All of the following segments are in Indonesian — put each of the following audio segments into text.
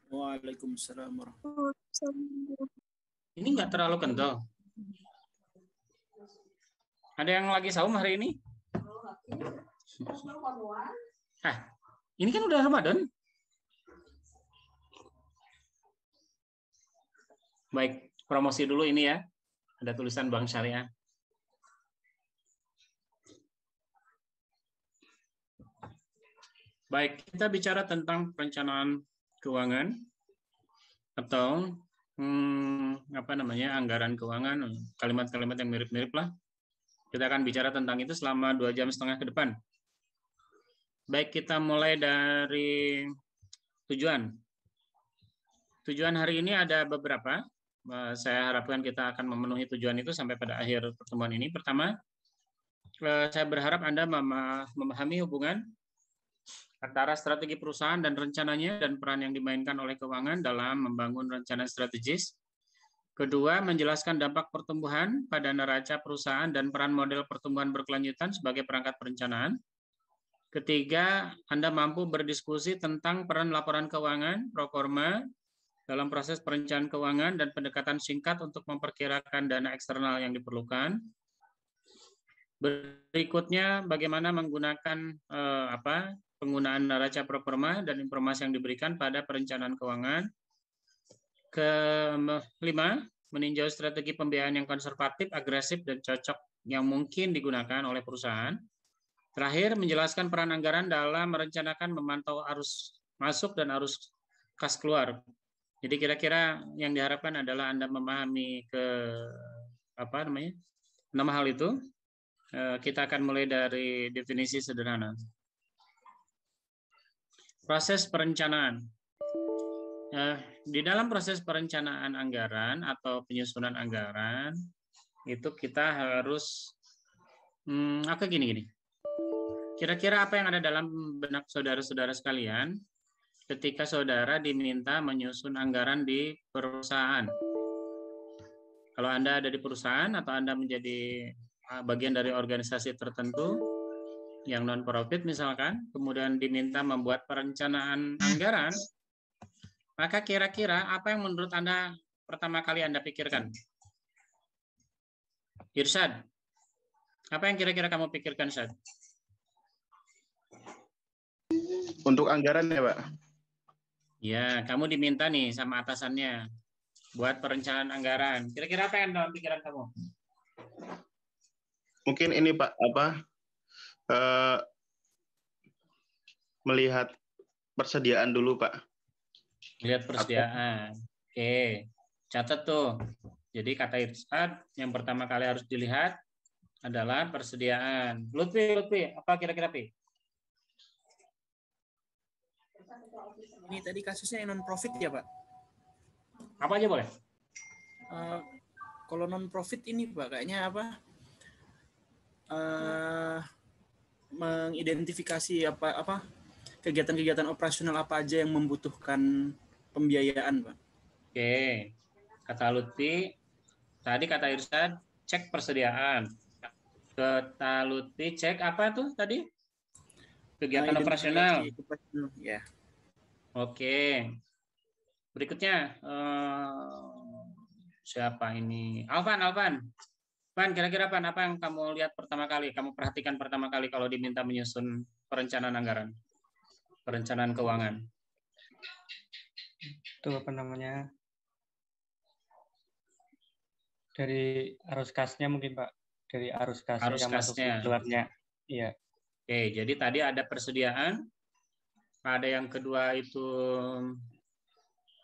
Waalaikumsalam warahmatullahi Ini nggak terlalu kental. Ada yang lagi saum hari ini? Ini kan udah Ramadan. Baik, promosi dulu ini ya. Ada tulisan Bank Syariah. Baik, kita bicara tentang perencanaan keuangan atau anggaran keuangan, kalimat-kalimat yang mirip-mirip lah. Kita akan bicara tentang itu selama 2,5 jam ke depan. Baik, kita mulai dari tujuan. Tujuan hari ini ada beberapa. Saya harapkan kita akan memenuhi tujuan itu sampai pada akhir pertemuan ini. Pertama, saya berharap Anda memahami hubungan antara strategi perusahaan dan rencananya dan peran yang dimainkan oleh keuangan dalam membangun rencana strategis. Kedua, menjelaskan dampak pertumbuhan pada neraca perusahaan dan peran model pertumbuhan berkelanjutan sebagai perangkat perencanaan. Ketiga, Anda mampu berdiskusi tentang peran laporan keuangan, proforma, dalam proses perencanaan keuangan dan pendekatan singkat untuk memperkirakan dana eksternal yang diperlukan. Berikutnya, bagaimana menggunakan penggunaan neraca proforma dan informasi yang diberikan pada perencanaan keuangan. Kelima, meninjau strategi pembiayaan yang konservatif, agresif, dan cocok yang mungkin digunakan oleh perusahaan. Terakhir, menjelaskan peran anggaran dalam merencanakan memantau arus masuk dan arus kas keluar. Jadi kira-kira yang diharapkan adalah Anda memahami 6 hal itu. Kita akan mulai dari definisi sederhana. Proses perencanaan. Di dalam proses perencanaan anggaran atau penyusunan anggaran, itu kita harus gini. Kira-kira apa yang ada dalam benak saudara-saudara sekalian ketika saudara diminta menyusun anggaran di perusahaan? Kalau Anda ada di perusahaan atau Anda menjadi bagian dari organisasi tertentu yang non-profit misalkan, kemudian diminta membuat perencanaan anggaran, maka kira-kira apa yang menurut Anda pertama kali Anda pikirkan? Irsyad, apa yang kira-kira kamu pikirkan, Irsyad? Untuk anggaran ya, Pak? Ya, kamu diminta nih sama atasannya buat perencanaan anggaran. Kira-kira apa yang dalam pikiran kamu? Mungkin ini, Pak, melihat persediaan dulu, Pak. Lihat persediaan. Oke, catat tuh. Jadi kata Irsyad, yang pertama kali harus dilihat adalah persediaan. Lutfi, apa kira-kira, Pi? Ini tadi kasusnya yang non-profit ya, Pak? Apa aja boleh? Kalau non-profit ini, Pak, kayaknya apa? Mengidentifikasi apa kegiatan-kegiatan operasional apa aja yang membutuhkan pembiayaan, Pak. Oke, kata Lutfi, tadi kata Irsyad, cek persediaan. Kata Lutfi, cek apa tuh tadi? Kegiatan operasional. Ya. Oke. Berikutnya, siapa ini? Alvan, kira-kira apa yang kamu lihat pertama kali, kamu perhatikan pertama kali kalau diminta menyusun perencanaan anggaran, perencanaan keuangan? Itu dari arus kasnya mungkin, Pak. Dari arus kasnya yang masuk keluarnya. Iya. Oke, jadi tadi ada persediaan, ada yang kedua itu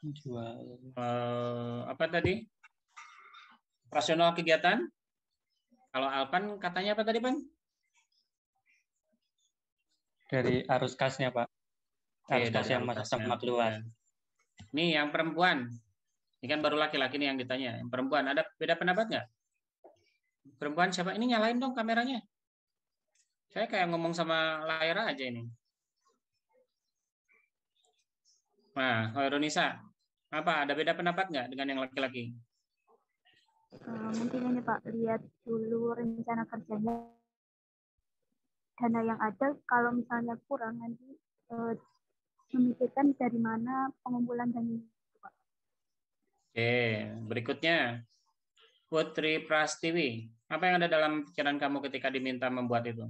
jual. Apa tadi? Operasional kegiatan. Kalau Alpan katanya apa tadi, Pan? Dari arus kasnya, Pak. Arus kas yang masuk sama keluar. Nih yang perempuan. Ini kan baru laki-laki nih yang ditanya. Yang perempuan, ada beda pendapat nggak? Perempuan siapa? Ini nyalain dong kameranya. Saya kayak ngomong sama Laira aja ini. Nah, Hoironisa, apa ada beda pendapat nggak dengan yang laki-laki? Mungkin ini Pak, lihat dulu rencana kerjanya, dana yang ada, kalau misalnya kurang nanti memikirkan dari mana pengumpulan dana itu, Pak. Oke, berikutnya Putri Prastiwi. Apa yang ada dalam pikiran kamu ketika diminta membuat itu?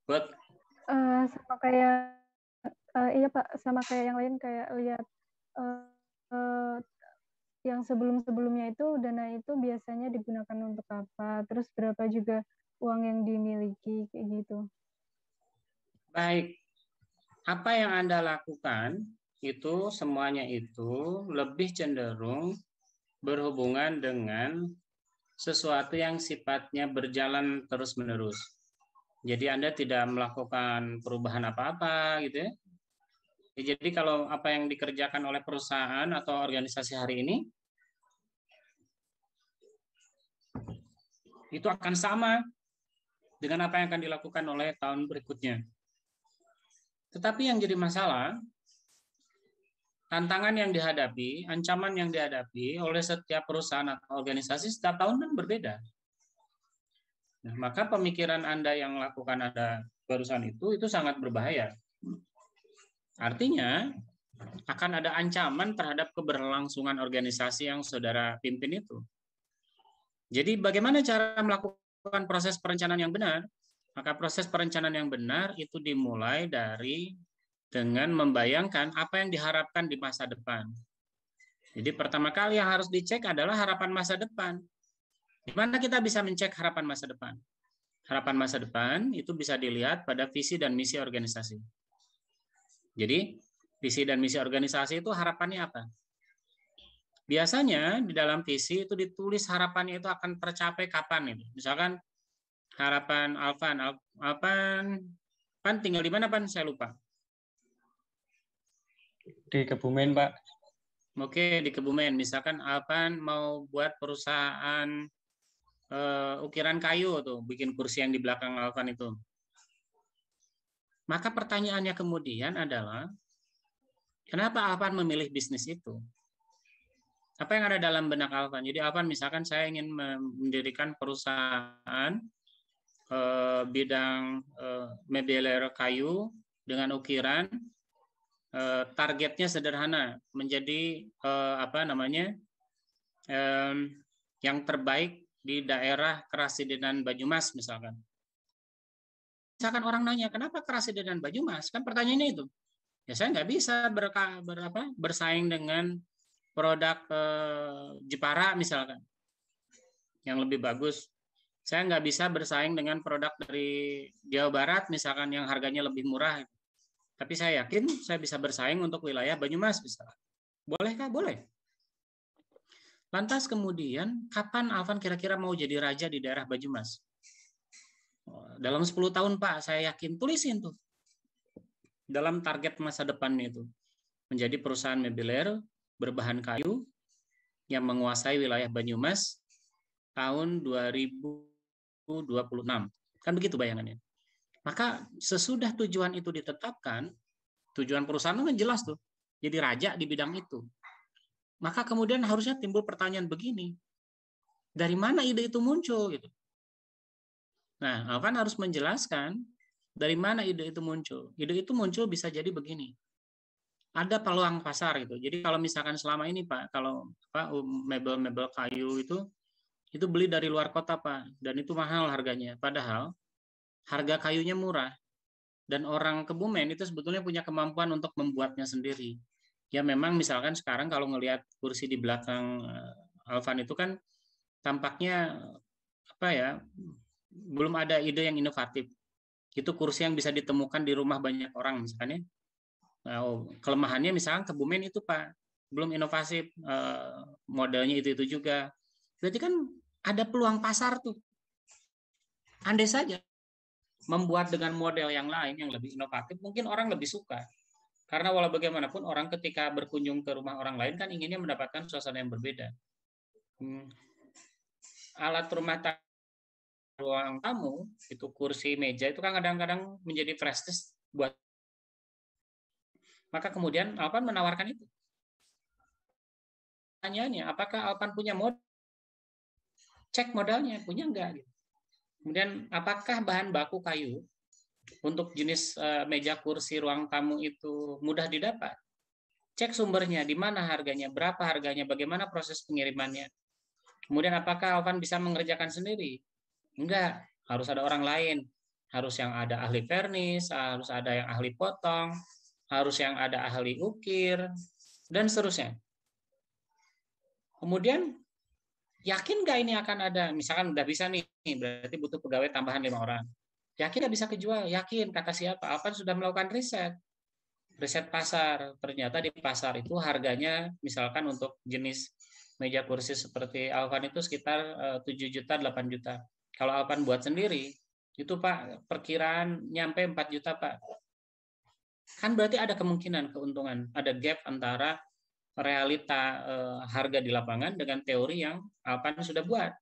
Put? Sama kayak iya Pak, sama kayak yang lain, kayak lihat yang sebelum-sebelumnya itu dana itu biasanya digunakan untuk apa, terus berapa juga uang yang dimiliki, kayak gitu. Baik, apa yang Anda lakukan itu semuanya itu lebih cenderung berhubungan dengan sesuatu yang sifatnya berjalan terus-menerus. Jadi Anda tidak melakukan perubahan apa-apa gitu ya. Jadi kalau apa yang dikerjakan oleh perusahaan atau organisasi hari ini itu akan sama dengan apa yang akan dilakukan oleh tahun berikutnya. Tetapi yang jadi masalah, tantangan yang dihadapi, ancaman yang dihadapi oleh setiap perusahaan atau organisasi setiap tahun kan berbeda. Nah, maka pemikiran Anda yang lakukan Anda barusan itu sangat berbahaya. Artinya, akan ada ancaman terhadap keberlangsungan organisasi yang saudara pimpin itu. Jadi bagaimana cara melakukan proses perencanaan yang benar? Maka proses perencanaan yang benar itu dimulai dengan membayangkan apa yang diharapkan di masa depan. Jadi pertama kali yang harus dicek adalah harapan masa depan. Di mana kita bisa mencek harapan masa depan? Harapan masa depan itu bisa dilihat pada visi dan misi organisasi. Jadi visi dan misi organisasi itu harapannya apa? Biasanya di dalam visi itu ditulis harapannya itu akan tercapai kapan itu. Misalkan harapan Alvan tinggal di mana Pan? Saya lupa. Di Kebumen, Pak. Oke, di Kebumen. Misalkan Alvan mau buat perusahaan ukiran kayu tuh, bikin kursi yang di belakang Alvan itu. Maka pertanyaannya kemudian adalah, kenapa Alvan memilih bisnis itu? Apa yang ada dalam benak Alvan? Jadi Alvan misalkan saya ingin mendirikan perusahaan bidang mebeler kayu dengan ukiran, targetnya sederhana, menjadi yang terbaik di daerah Kerasidenan Banyumas misalkan. Misalkan orang nanya, kenapa Kerasidenan Banyumas? Kan pertanyaannya itu. Ya saya nggak bisa bersaing dengan produk Jepara misalkan, yang lebih bagus. Saya nggak bisa bersaing dengan produk dari Jawa Barat misalkan yang harganya lebih murah. Tapi saya yakin saya bisa bersaing untuk wilayah Banyumas misalkan. Bolehkah? Boleh. Lantas kemudian, kapan Alvan kira-kira mau jadi raja di daerah Banyumas? Dalam 10 tahun, Pak, saya yakin. Tulisin tuh. Dalam target masa depan itu. Menjadi perusahaan mebeler berbahan kayu yang menguasai wilayah Banyumas tahun 2026. Kan begitu bayangannya. Maka sesudah tujuan itu ditetapkan, tujuan perusahaan kan jelas tuh. Jadi raja di bidang itu. Maka kemudian harusnya timbul pertanyaan begini, dari mana ide itu muncul? Gitu. Nah, Alvan harus menjelaskan dari mana ide itu muncul. Ide itu muncul bisa jadi begini, ada peluang pasar gitu. Jadi kalau misalkan selama ini Pak, kalau mebel-mebel kayu itu beli dari luar kota Pak, dan itu mahal harganya. Padahal harga kayunya murah, dan orang Kebumen itu sebetulnya punya kemampuan untuk membuatnya sendiri. Ya memang misalkan sekarang kalau ngelihat kursi di belakang Alvan itu kan tampaknya belum ada ide yang inovatif. Itu kursi yang bisa ditemukan di rumah banyak orang misalnya. Nah, kelemahannya misalkan Kebumen itu Pak, belum inovatif, modelnya itu juga. Berarti kan ada peluang pasar tuh. Andai saja membuat dengan model yang lain yang lebih inovatif, mungkin orang lebih suka. Karena walau bagaimanapun orang ketika berkunjung ke rumah orang lain kan inginnya mendapatkan suasana yang berbeda. Alat rumah tangga, ruang tamu, itu kursi, meja, itu kan kadang-kadang menjadi prestis buat. Maka kemudian Alvan menawarkan itu. Pertanyaannya, apakah Alvan punya modal? Cek modalnya, punya enggak? Kemudian apakah bahan baku kayu untuk jenis meja kursi ruang tamu itu mudah didapat. Cek sumbernya, di mana harganya, berapa harganya, bagaimana proses pengirimannya. Kemudian apakah Alvan bisa mengerjakan sendiri? Enggak, harus ada orang lain. Harus yang ada ahli vernis, harus ada yang ahli potong, harus yang ada ahli ukir, dan seterusnya. Kemudian, yakin nggak ini akan ada? Misalkan udah bisa nih, berarti butuh pegawai tambahan 5 orang. Yakin nggak bisa kejual? Yakin, kata siapa? Alvan sudah melakukan riset pasar. Ternyata di pasar itu harganya, misalkan untuk jenis meja kursi seperti Alvan itu sekitar 7 juta, 8 juta. Kalau Alvan buat sendiri, itu Pak, perkiraan nyampe 4 juta Pak. Kan berarti ada kemungkinan keuntungan, ada gap antara realita harga di lapangan dengan teori yang Alvan sudah buat.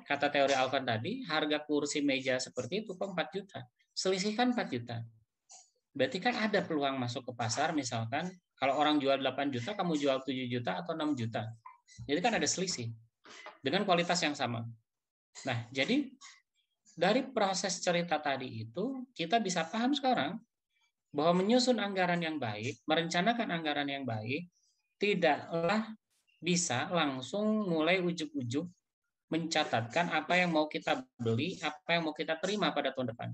Kata teori Alvan tadi, harga kursi meja seperti itu kok 4 juta. Selisih kan 4 juta. Berarti kan ada peluang masuk ke pasar, misalkan kalau orang jual 8 juta, kamu jual 7 juta atau 6 juta. Jadi kan ada selisih dengan kualitas yang sama. Nah, jadi dari proses cerita tadi itu, kita bisa paham sekarang bahwa menyusun anggaran yang baik, merencanakan anggaran yang baik, tidaklah bisa langsung mulai ujuk-ujuk mencatatkan apa yang mau kita beli, apa yang mau kita terima pada tahun depan.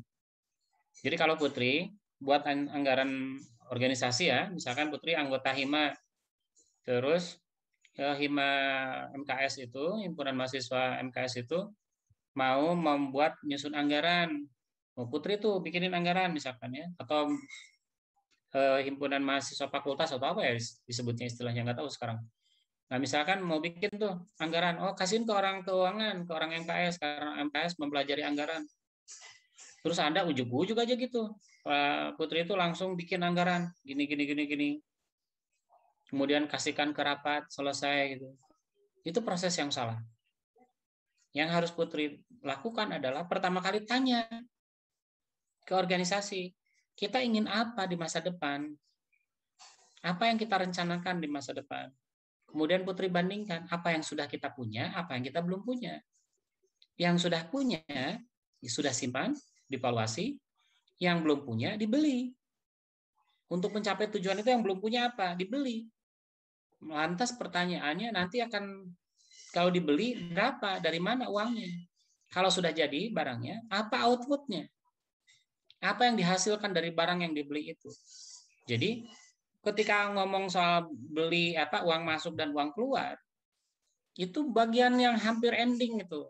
Jadi kalau Putri buat anggaran organisasi ya, misalkan Putri anggota HIMA, terus HIMA MKS itu, himpunan mahasiswa MKS itu mau membuat nyusun anggaran. Putri tuh bikinin anggaran misalkan ya, atau himpunan mahasiswa fakultas atau apa ya disebutnya istilahnya, nggak tahu sekarang. Nah misalkan mau bikin tuh anggaran, kasihin ke orang keuangan, ke orang MKS, karena MKS mempelajari anggaran. Terus Anda ujuk-ujuk aja gitu, Putri itu langsung bikin anggaran, gini. Kemudian kasihkan ke rapat, selesai gitu. Itu proses yang salah. Yang harus Putri lakukan adalah pertama kali tanya ke organisasi, kita ingin apa di masa depan? Apa yang kita rencanakan di masa depan? Kemudian Putri bandingkan apa yang sudah kita punya, apa yang kita belum punya. Yang sudah punya, sudah simpan, divaluasi. Yang belum punya, dibeli. Untuk mencapai tujuan itu yang belum punya apa? Dibeli. Lantas pertanyaannya nanti akan, kalau dibeli berapa? Dari mana uangnya? Kalau sudah jadi barangnya, apa outputnya? Apa yang dihasilkan dari barang yang dibeli itu? Jadi ketika ngomong soal beli uang masuk dan uang keluar, itu bagian yang hampir ending itu.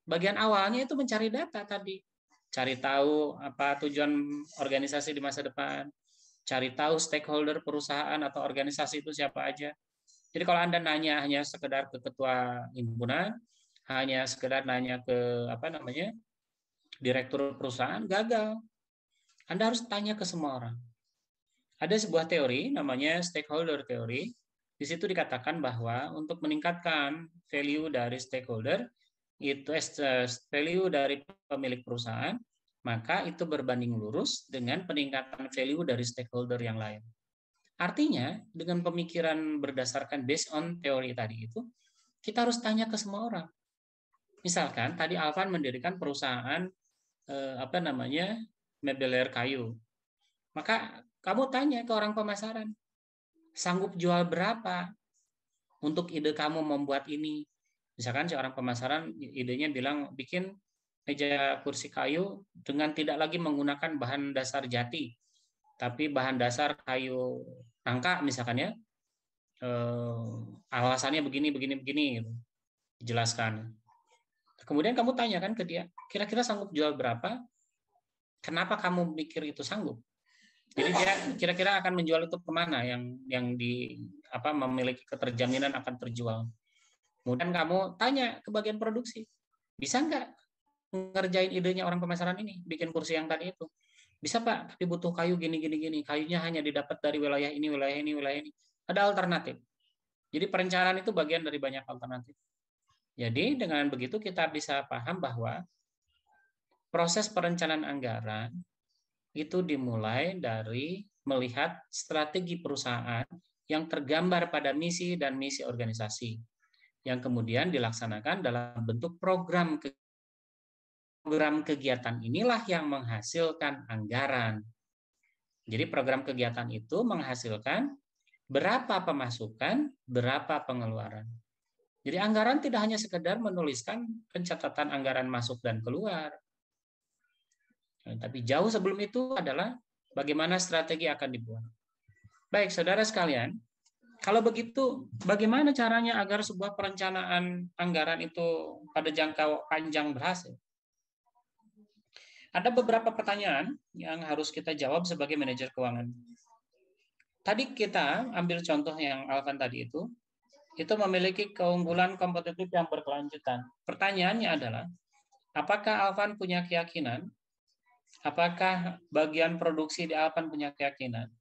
Bagian awalnya itu mencari data tadi. Cari tahu apa tujuan organisasi di masa depan. Cari tahu stakeholder perusahaan atau organisasi itu siapa aja. Jadi kalau Anda nanya hanya sekedar ke ketua himpunan, hanya sekedar nanya ke direktur perusahaan, gagal. Anda harus tanya ke semua orang. Ada sebuah teori namanya stakeholder theory. Di situ dikatakan bahwa untuk meningkatkan value dari stakeholder, itu value dari pemilik perusahaan, maka itu berbanding lurus dengan peningkatan value dari stakeholder yang lain. Artinya, dengan pemikiran berdasarkan based on teori tadi itu, kita harus tanya ke semua orang. Misalkan tadi Alvan mendirikan perusahaan mebeler kayu. Maka kamu tanya ke orang pemasaran, sanggup jual berapa untuk ide kamu membuat ini? Misalkan si orang pemasaran idenya bilang bikin meja kursi kayu dengan tidak lagi menggunakan bahan dasar jati, tapi bahan dasar kayu rangka misalkan ya. Alasannya begini gitu. Dijelaskan. Kemudian kamu tanyakan ke dia, kira-kira sanggup jual berapa? Kenapa kamu mikir itu sanggup? Jadi dia kira-kira akan menjual itu kemana yang memiliki keterjaminan akan terjual. Kemudian kamu tanya ke bagian produksi, bisa nggak ngerjain idenya orang pemasaran ini, bikin kursi yang tadi itu? Bisa Pak, tapi butuh kayu gini. Kayunya hanya didapat dari wilayah ini. Ada alternatif. Jadi perencanaan itu bagian dari banyak alternatif. Jadi dengan begitu kita bisa paham bahwa proses perencanaan anggaran itu dimulai dari melihat strategi perusahaan yang tergambar pada misi dan misi organisasi, yang kemudian dilaksanakan dalam bentuk program program kegiatan inilah yang menghasilkan anggaran. Jadi program kegiatan itu menghasilkan berapa pemasukan, berapa pengeluaran. Jadi anggaran tidak hanya sekedar menuliskan pencatatan anggaran masuk dan keluar. Tapi jauh sebelum itu adalah bagaimana strategi akan dibuat. Baik, saudara sekalian, kalau begitu bagaimana caranya agar sebuah perencanaan anggaran itu pada jangka panjang berhasil? Ada beberapa pertanyaan yang harus kita jawab sebagai manajer keuangan. Tadi kita ambil contoh yang Alvan tadi itu memiliki keunggulan kompetitif yang berkelanjutan. Pertanyaannya adalah, apakah Alvan punya keyakinan? Apakah bagian produksi di Alvan punya keyakinan?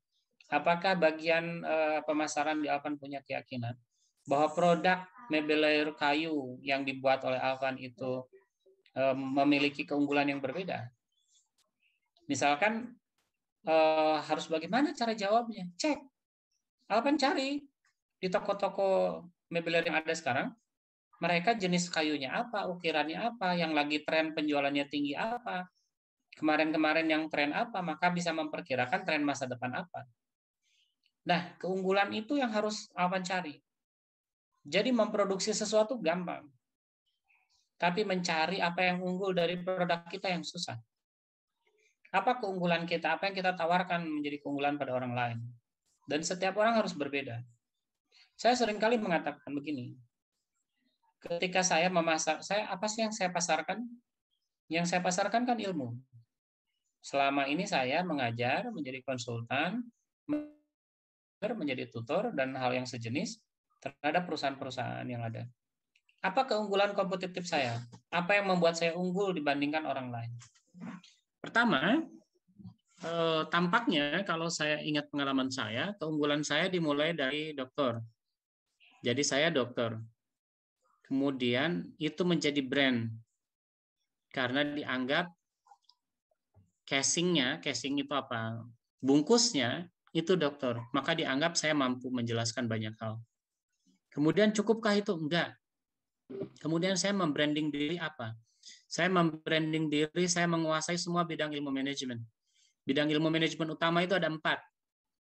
Apakah bagian pemasaran di Alvan punya keyakinan bahwa produk mebel kayu yang dibuat oleh Alvan itu memiliki keunggulan yang berbeda? Misalkan harus bagaimana cara jawabnya? Cek. Alvan cari di toko-toko mebel yang ada sekarang, mereka jenis kayunya apa, ukirannya apa, yang lagi tren penjualannya tinggi apa, kemarin-kemarin yang tren apa, maka bisa memperkirakan tren masa depan apa. Nah, keunggulan itu yang harus Alvan cari. Jadi memproduksi sesuatu gampang, tapi mencari apa yang unggul dari produk kita yang susah. Apa keunggulan kita, apa yang kita tawarkan menjadi keunggulan pada orang lain. Dan setiap orang harus berbeda. Saya seringkali mengatakan begini, ketika saya memasak, apa sih yang saya pasarkan? Yang saya pasarkan kan ilmu. Selama ini saya mengajar, menjadi konsultan, menjadi tutor, dan hal yang sejenis terhadap perusahaan-perusahaan yang ada. Apa keunggulan kompetitif saya? Apa yang membuat saya unggul dibandingkan orang lain? Pertama, tampaknya kalau saya ingat pengalaman saya, keunggulan saya dimulai dari dokter. Jadi saya dokter. Kemudian itu menjadi brand. Karena dianggap casing itu apa? Bungkusnya itu dokter. Maka dianggap saya mampu menjelaskan banyak hal. Kemudian cukupkah itu? Enggak. Kemudian saya membranding diri apa? Saya membranding diri, saya menguasai semua bidang ilmu manajemen. Bidang ilmu manajemen utama itu ada 4.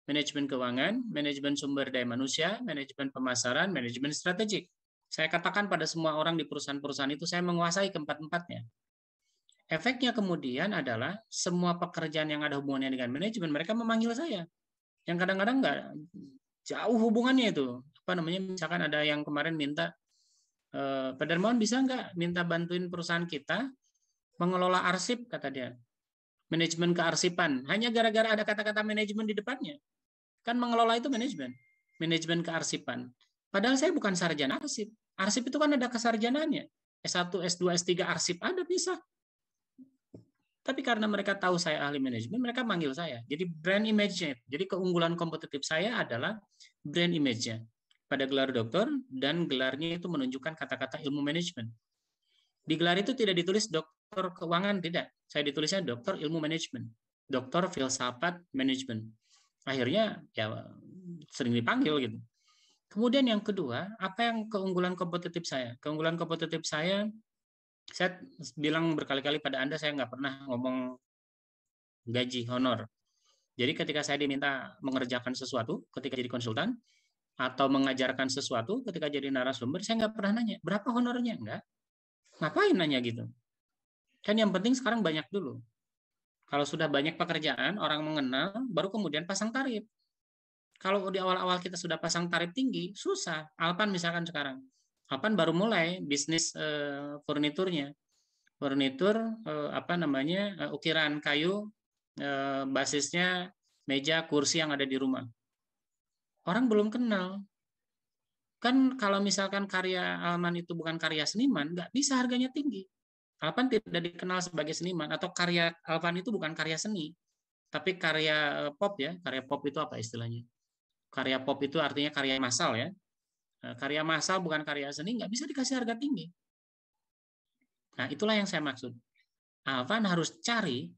Manajemen keuangan, manajemen sumber daya manusia, manajemen pemasaran, manajemen strategik. Saya katakan pada semua orang di perusahaan-perusahaan itu, saya menguasai keempat-empatnya. Efeknya kemudian adalah semua pekerjaan yang ada hubungannya dengan manajemen, mereka memanggil saya. Yang kadang-kadang nggak jauh hubungannya itu. Misalkan ada yang kemarin minta, Pak Darmawan bisa nggak minta bantuin perusahaan kita mengelola arsip, kata dia. Manajemen kearsipan. Hanya gara-gara ada kata-kata manajemen di depannya. Kan mengelola itu manajemen kearsipan. Padahal saya bukan sarjana arsip. Arsip itu kan ada kesarjanaannya. S1, S2, S3 arsip ada bisa. Tapi karena mereka tahu saya ahli manajemen, mereka manggil saya. Jadi brand image-nya. Jadi keunggulan kompetitif saya adalah brand image-nya. Pada gelar dokter, dan gelarnya itu menunjukkan kata-kata ilmu manajemen. Di gelar itu tidak ditulis dokter keuangan, tidak. Saya ditulisnya dokter ilmu manajemen. Dokter filsafat manajemen. Akhirnya ya sering dipanggil gitu. Kemudian yang kedua, apa yang keunggulan kompetitif saya? Keunggulan kompetitif saya bilang berkali-kali pada Anda, saya nggak pernah ngomong gaji honor. Jadi ketika saya diminta mengerjakan sesuatu ketika jadi konsultan, atau mengajarkan sesuatu ketika jadi narasumber, saya nggak pernah nanya, berapa honornya? Enggak. Ngapain nanya gitu? Kan yang penting sekarang banyak dulu. Kalau sudah banyak pekerjaan, orang mengenal, baru kemudian pasang tarif. Kalau di awal-awal kita sudah pasang tarif tinggi, susah. Alvan misalkan sekarang. Alvan baru mulai bisnis furniturnya. Furnitur, ukiran kayu, basisnya meja, kursi yang ada di rumah. Orang belum kenal. Kan kalau misalkan karya Alvan itu bukan karya seniman, nggak bisa harganya tinggi. Alvan tidak dikenal sebagai seniman, atau karya Alvan itu bukan karya seni, tapi karya pop ya. Karya pop itu apa istilahnya? Karya pop itu artinya karya massal ya. Karya massal bukan karya seni, nggak bisa dikasih harga tinggi. Nah, itulah yang saya maksud. Alvan harus cari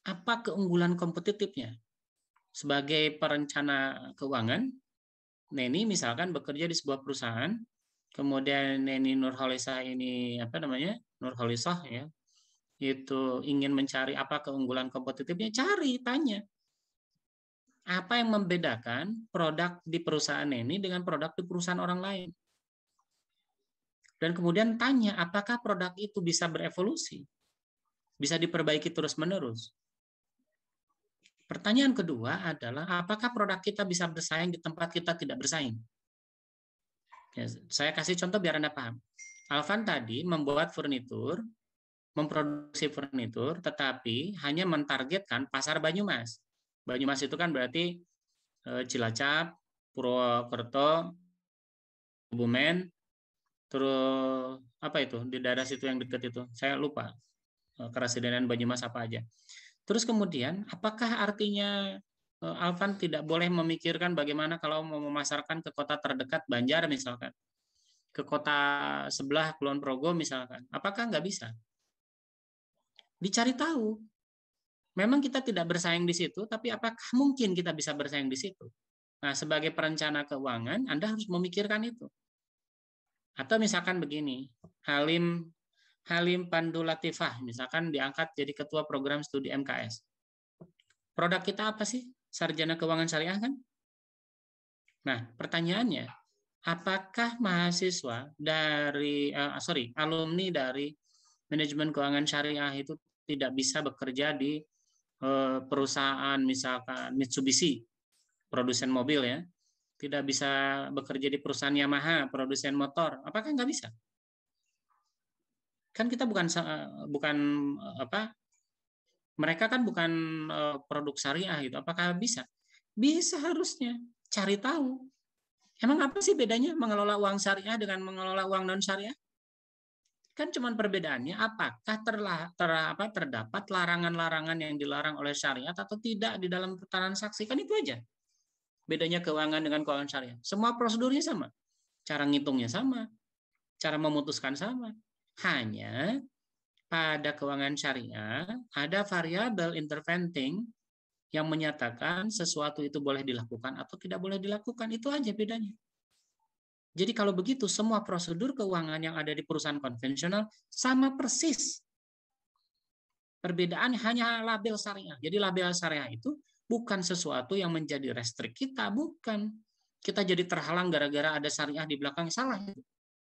apa keunggulan kompetitifnya. Sebagai perencana keuangan, Neni misalkan bekerja di sebuah perusahaan, kemudian Neni Nurholisah ini Nurholisah ya, itu ingin mencari apa keunggulan kompetitifnya, cari, tanya. Apa yang membedakan produk di perusahaan ini dengan produk di perusahaan orang lain? Dan kemudian tanya, apakah produk itu bisa berevolusi? Bisa diperbaiki terus-menerus? Pertanyaan kedua adalah, apakah produk kita bisa bersaing di tempat kita tidak bersaing? Ya, saya kasih contoh biar Anda paham. Alvan tadi membuat furnitur, memproduksi furnitur, tetapi hanya mentargetkan pasar Banyumas. Banyumas itu kan berarti Cilacap, Purwokerto, Kebumen, terus apa itu di daerah situ yang dekat itu, saya lupa. Kerasidenan Banyumas apa aja. Terus kemudian, apakah artinya Alvan tidak boleh memikirkan bagaimana kalau mau memasarkan ke kota terdekat Banjar misalkan, ke kota sebelah Kulon Progo misalkan? Apakah nggak bisa? Dicari tahu. Memang kita tidak bersaing di situ, tapi apakah mungkin kita bisa bersaing di situ? Nah, sebagai perencana keuangan, Anda harus memikirkan itu. Atau misalkan begini, Halim Pandu Latifah, misalkan diangkat jadi ketua program studi MKS. Produk kita apa sih? Sarjana keuangan syariah kan? Nah, pertanyaannya, apakah mahasiswa dari, alumni dari manajemen keuangan syariah itu tidak bisa bekerja di perusahaan misalkan Mitsubishi, produsen mobil ya, tidak bisa bekerja di perusahaan Yamaha, produsen motor, apakah nggak bisa? Kan kita bukan mereka kan bukan produk syariah gitu, apakah bisa? Bisa harusnya, cari tahu. Emang apa sih bedanya mengelola uang syariah dengan mengelola uang non syariah? Kan cuma perbedaannya apakah terdapat larangan-larangan yang dilarang oleh syariat atau tidak di dalam transaksi, kan itu aja. Bedanya keuangan dengan keuangan syariah. Semua prosedurnya sama. Cara ngitungnya sama. Cara memutuskan sama. Hanya pada keuangan syariah ada variabel interventing yang menyatakan sesuatu itu boleh dilakukan atau tidak boleh dilakukan. Itu aja bedanya. Jadi kalau begitu, semua prosedur keuangan yang ada di perusahaan konvensional sama persis. Perbedaan hanya label syariah. Jadi label syariah itu bukan sesuatu yang menjadi restrik kita, bukan. Kita jadi terhalang gara-gara ada syariah di belakang, salah.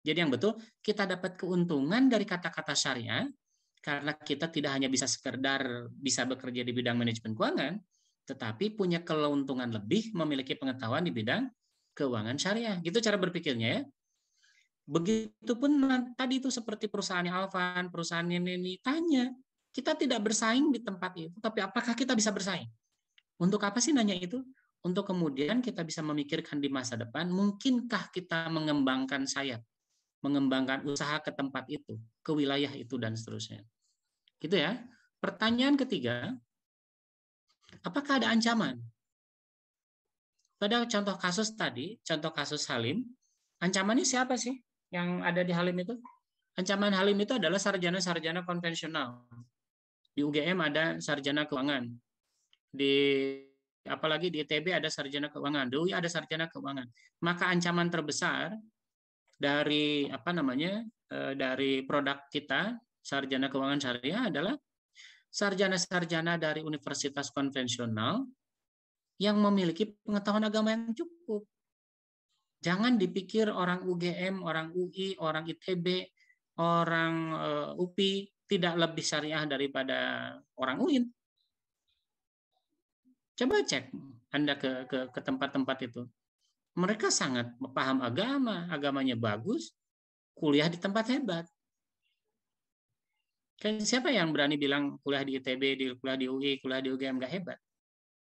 Jadi yang betul, kita dapat keuntungan dari kata-kata syariah, karena kita tidak hanya bisa sekedar bisa bekerja di bidang manajemen keuangan, tetapi punya keuntungan lebih memiliki pengetahuan di bidang keuangan syariah. Gitu cara berpikirnya ya. Begitupun tadi itu seperti perusahaannya Alvan, perusahaannya Neni, tanya. Kita tidak bersaing di tempat itu, tapi apakah kita bisa bersaing? Untuk apa sih nanya itu? Untuk kemudian kita bisa memikirkan di masa depan, mungkinkah kita mengembangkan sayap, mengembangkan usaha ke tempat itu, ke wilayah itu, dan seterusnya. Gitu ya. Pertanyaan ketiga, apakah ada ancaman? Pada contoh kasus tadi, contoh kasus Halim, ancamannya siapa sih yang ada di Halim itu? Ancaman Halim itu adalah sarjana-sarjana konvensional. Di UGM ada sarjana keuangan. Apalagi di ITB ada sarjana keuangan, di UI ada sarjana keuangan. Maka ancaman terbesar dari dari produk kita, sarjana keuangan syariah, adalah sarjana-sarjana dari universitas konvensional yang memiliki pengetahuan agama yang cukup. Jangan dipikir orang UGM, orang UI, orang ITB, orang UPI tidak lebih syariah daripada orang UIN. Coba cek Anda ke tempat-tempat itu. Mereka sangat paham agama, agamanya bagus, kuliah di tempat hebat. Kan siapa yang berani bilang kuliah di ITB, kuliah di UI, kuliah di UGM nggak hebat?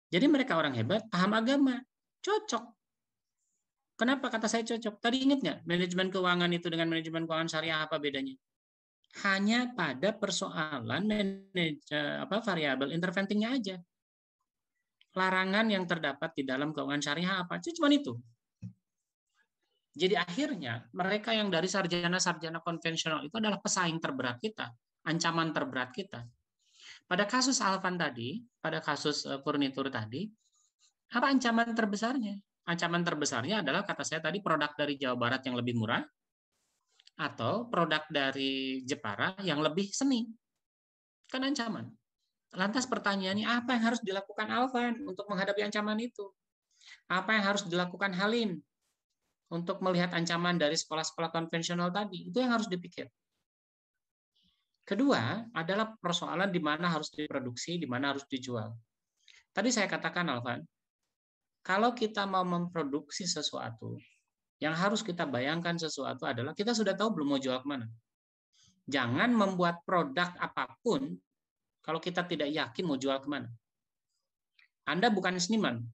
Jadi mereka orang hebat, paham agama, cocok. Kenapa kata saya cocok? Tadi ingat nggak manajemen keuangan itu dengan manajemen keuangan syariah apa bedanya? Hanya pada persoalan variabel interventingnya aja. Larangan yang terdapat di dalam keuangan syariah apa? Cuma itu. Jadi akhirnya mereka yang dari sarjana-sarjana konvensional itu adalah pesaing terberat kita, ancaman terberat kita. Pada kasus Alvan tadi, pada kasus furnitur tadi, apa ancaman terbesarnya? Ancaman terbesarnya adalah, kata saya tadi, produk dari Jawa Barat yang lebih murah, atau produk dari Jepara yang lebih seni. Kan ancaman. Lantas pertanyaannya, apa yang harus dilakukan Alvan untuk menghadapi ancaman itu? Apa yang harus dilakukan Halim untuk melihat ancaman dari sekolah-sekolah konvensional tadi? Itu yang harus dipikir. Kedua adalah persoalan di mana harus diproduksi, di mana harus dijual. Tadi saya katakan, Alvan, kalau kita mau memproduksi sesuatu, yang harus kita bayangkan sesuatu adalah kita sudah tahu belum mau jual kemana. Jangan membuat produk apapun kalau kita tidak yakin mau jual kemana. Anda bukan seniman.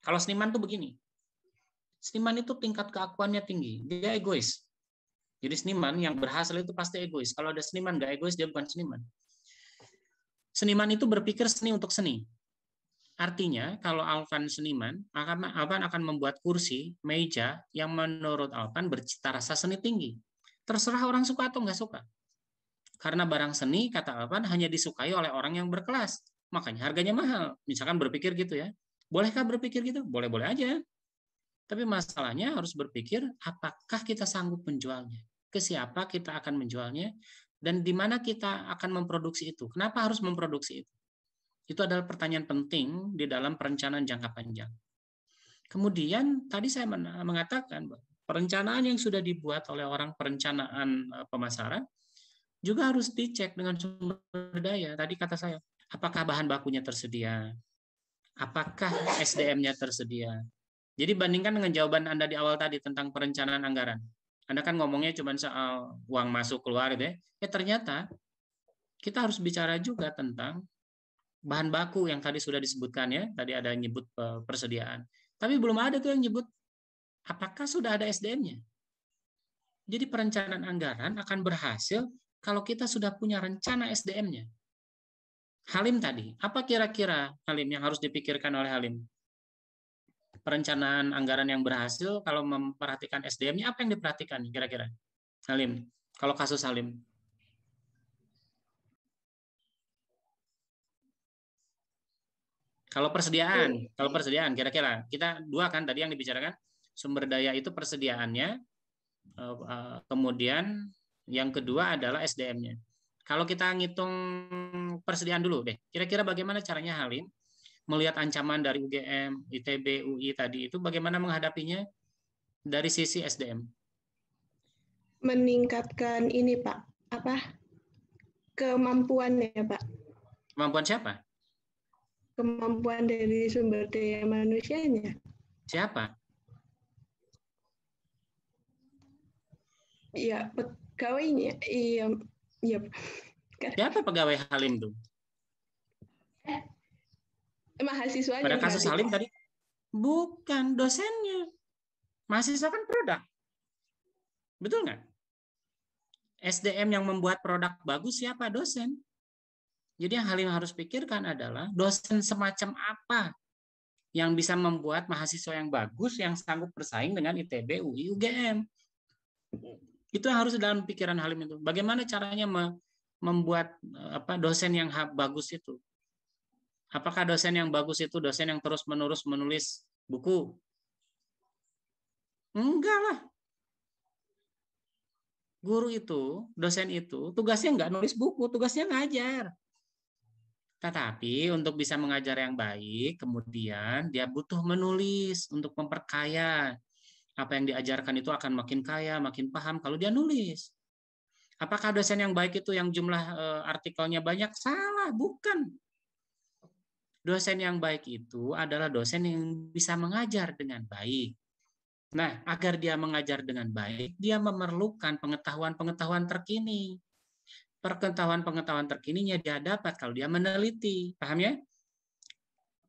Kalau seniman tuh begini. Seniman itu tingkat keakuannya tinggi. Dia egois. Jadi seniman yang berhasil itu pasti egois. Kalau ada seniman nggak egois, dia bukan seniman. Seniman itu berpikir seni untuk seni. Artinya, kalau Alvan seniman, Alvan akan membuat kursi, meja, yang menurut Alvan bercita rasa seni tinggi. Terserah orang suka atau nggak suka. Karena barang seni, kata Alvan, hanya disukai oleh orang yang berkelas. Makanya harganya mahal. Misalkan berpikir gitu ya. Bolehkah berpikir gitu? Boleh-boleh aja. Tapi masalahnya harus berpikir, apakah kita sanggup menjualnya? Ke siapa kita akan menjualnya? Dan di mana kita akan memproduksi itu? Kenapa harus memproduksi itu? Itu adalah pertanyaan penting di dalam perencanaan jangka panjang. Kemudian, tadi saya mengatakan, perencanaan yang sudah dibuat oleh orang perencanaan pemasaran, juga harus dicek dengan sumber daya. Tadi kata saya, apakah bahan bakunya tersedia? Apakah SDM-nya tersedia? Jadi bandingkan dengan jawaban Anda di awal tadi tentang perencanaan anggaran. Anda kan ngomongnya cuma soal uang masuk keluar gitu ya. Ternyata kita harus bicara juga tentang bahan baku yang tadi sudah disebutkan ya. Tadi ada yang nyebut persediaan. Tapi belum ada tuh yang nyebut apakah sudah ada SDM-nya. Jadi perencanaan anggaran akan berhasil kalau kita sudah punya rencana SDM-nya. Halim tadi, apa kira-kira Halim yang harus dipikirkan oleh Halim? Perencanaan anggaran yang berhasil kalau memperhatikan SDM-nya, apa yang diperhatikan kira-kira? Halim, kalau kasus Halim. Kalau persediaan kira-kira kita dua kan tadi yang dibicarakan, sumber daya itu persediaannya, kemudian yang kedua adalah SDM-nya. Kalau kita ngitung persediaan dulu deh, kira-kira bagaimana caranya Halim melihat ancaman dari UGM, ITB, UI tadi itu bagaimana menghadapinya dari sisi SDM? Meningkatkan ini Pak, kemampuan ya Pak. Kemampuan siapa? Kemampuan dari sumber daya manusianya. Siapa? Ya, pegawainya. Iya. Siapa pegawai Halim tuh? Mahasiswanya. Pada kasus Halim tadi, bukan dosennya. Mahasiswa kan produk. Betul nggak? SDM yang membuat produk bagus siapa? Dosen. Jadi yang Halim harus pikirkan adalah dosen semacam apa yang bisa membuat mahasiswa yang bagus, yang sanggup bersaing dengan ITB, UI, UGM. Itu yang harus dalam pikiran Halim itu. Bagaimana caranya membuat dosen yang bagus itu? Apakah dosen yang bagus itu dosen yang terus-menerus menulis buku? Enggak lah. Guru itu, dosen itu, tugasnya enggak nulis buku, tugasnya ngajar. Tetapi untuk bisa mengajar yang baik, kemudian dia butuh menulis untuk memperkaya. Apa yang diajarkan itu akan makin kaya, makin paham kalau dia nulis. Apakah dosen yang baik itu yang jumlah artikelnya banyak? Salah, bukan. Dosen yang baik itu adalah dosen yang bisa mengajar dengan baik. Nah, agar dia mengajar dengan baik, dia memerlukan pengetahuan-pengetahuan terkini. Pengetahuan-pengetahuan terkininya dia dapat kalau dia meneliti. Paham ya?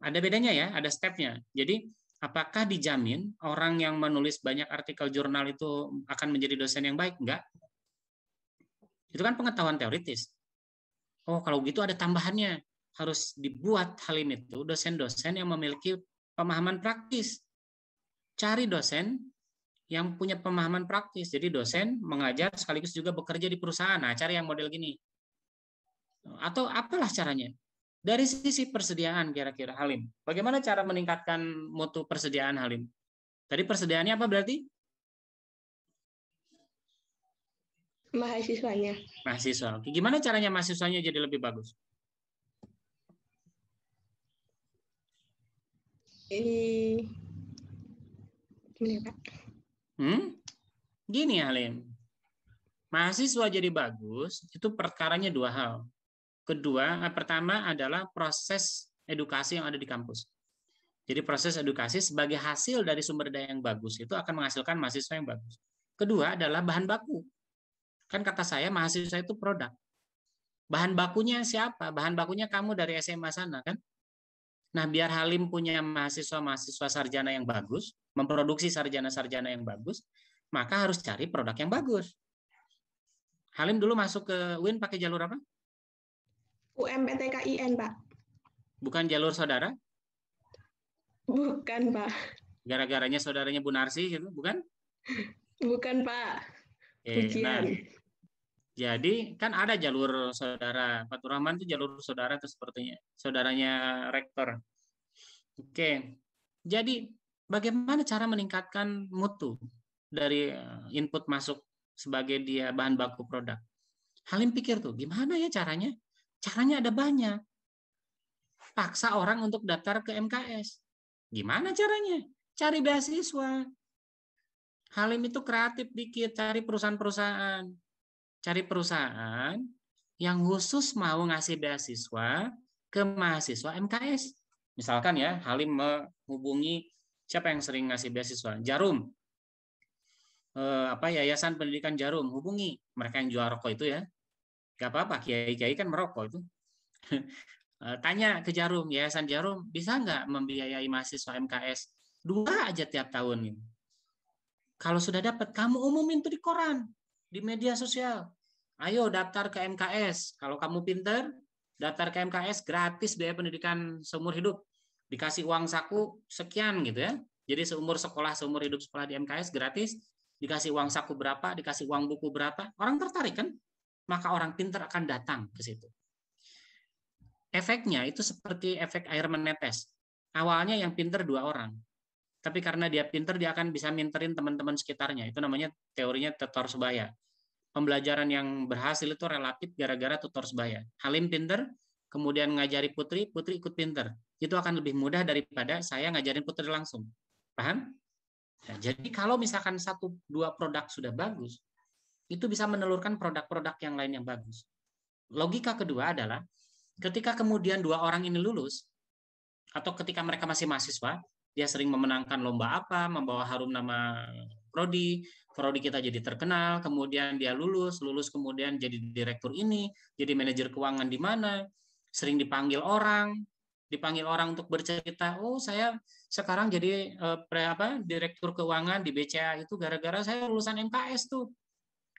Ada bedanya ya, ada stepnya. Jadi, apakah dijamin orang yang menulis banyak artikel jurnal itu akan menjadi dosen yang baik? Enggak. Itu kan pengetahuan teoritis. Oh, kalau gitu ada tambahannya. Harus dibuat Halim itu dosen-dosen yang memiliki pemahaman praktis. Cari dosen yang punya pemahaman praktis. Jadi dosen mengajar sekaligus juga bekerja di perusahaan. Nah, cari yang model gini. Atau apalah caranya. Dari sisi persediaan kira-kira Halim. Bagaimana cara meningkatkan mutu persediaan Halim? Tadi persediaannya apa berarti? Mahasiswanya. Mahasiswa. Oke. Gimana caranya mahasiswanya jadi lebih bagus? Gini, Pak. Gini, Halim. Mahasiswa jadi bagus, itu perkaranya dua hal. Pertama adalah proses edukasi yang ada di kampus. Jadi proses edukasi sebagai hasil dari sumber daya yang bagus itu akan menghasilkan mahasiswa yang bagus. Kedua adalah bahan baku. Kan kata saya mahasiswa itu produk. Bahan bakunya siapa? Bahan bakunya kamu dari SMA sana kan? Nah, biar Halim punya mahasiswa-mahasiswa sarjana yang bagus, memproduksi sarjana-sarjana yang bagus, maka harus cari produk yang bagus. Halim dulu masuk ke UIN pakai jalur apa? UMPTKIN, Pak. Bukan jalur saudara? Bukan, Pak. Gara-garanya saudaranya Bu Narsi gitu, bukan? Bukan, Pak. Nah, jadi kan ada jalur saudara. Fatur Rahman itu jalur saudara itu sepertinya. Saudaranya rektor. Oke. Jadi bagaimana cara meningkatkan mutu dari input masuk sebagai dia bahan baku produk? Halim pikir tuh, gimana ya caranya? Caranya ada banyak. Paksa orang untuk daftar ke MKS. Gimana caranya? Cari beasiswa. Halim itu kreatif dikit, cari perusahaan-perusahaan. Cari perusahaan yang khusus mau ngasih beasiswa ke mahasiswa MKS. Misalkan ya, Halim menghubungi siapa yang sering ngasih beasiswa? Jarum. Yayasan Pendidikan Jarum, hubungi mereka yang jual rokok itu ya. Gak apa-apa, kiai-kiai kan merokok itu. Tanya ke Jarum, Yayasan Jarum bisa nggak membiayai mahasiswa MKS 2 aja tiap tahun? Kalau sudah dapat, kamu umumin tuh di koran, di media sosial. Ayo daftar ke MKS. Kalau kamu pinter, daftar ke MKS gratis biaya pendidikan seumur hidup. Dikasih uang saku sekian gitu ya. Jadi seumur hidup sekolah di MKS gratis. Dikasih uang saku berapa, dikasih uang buku berapa. Orang tertarik kan? Maka orang pinter akan datang ke situ. Efeknya itu seperti efek air menetes. Awalnya yang pinter 2 orang. Tapi karena dia pinter, dia akan bisa minterin teman-teman sekitarnya. Itu namanya teorinya tutor sebaya. Pembelajaran yang berhasil itu relatif gara-gara tutor sebaya. Halim pinter, kemudian ngajari Putri, Putri ikut pinter. Itu akan lebih mudah daripada saya ngajarin Putri langsung. Paham? Nah, jadi kalau misalkan 1-2 produk sudah bagus, itu bisa menelurkan produk-produk yang lain yang bagus. Logika kedua adalah, ketika kemudian 2 orang ini lulus, atau ketika mereka masih mahasiswa, dia sering memenangkan lomba apa, membawa harum nama prodi kita jadi terkenal, kemudian dia lulus kemudian jadi direktur ini, jadi manajer keuangan di mana, sering dipanggil orang untuk bercerita, oh saya sekarang jadi direktur keuangan di BCA itu gara-gara saya lulusan MKS tuh.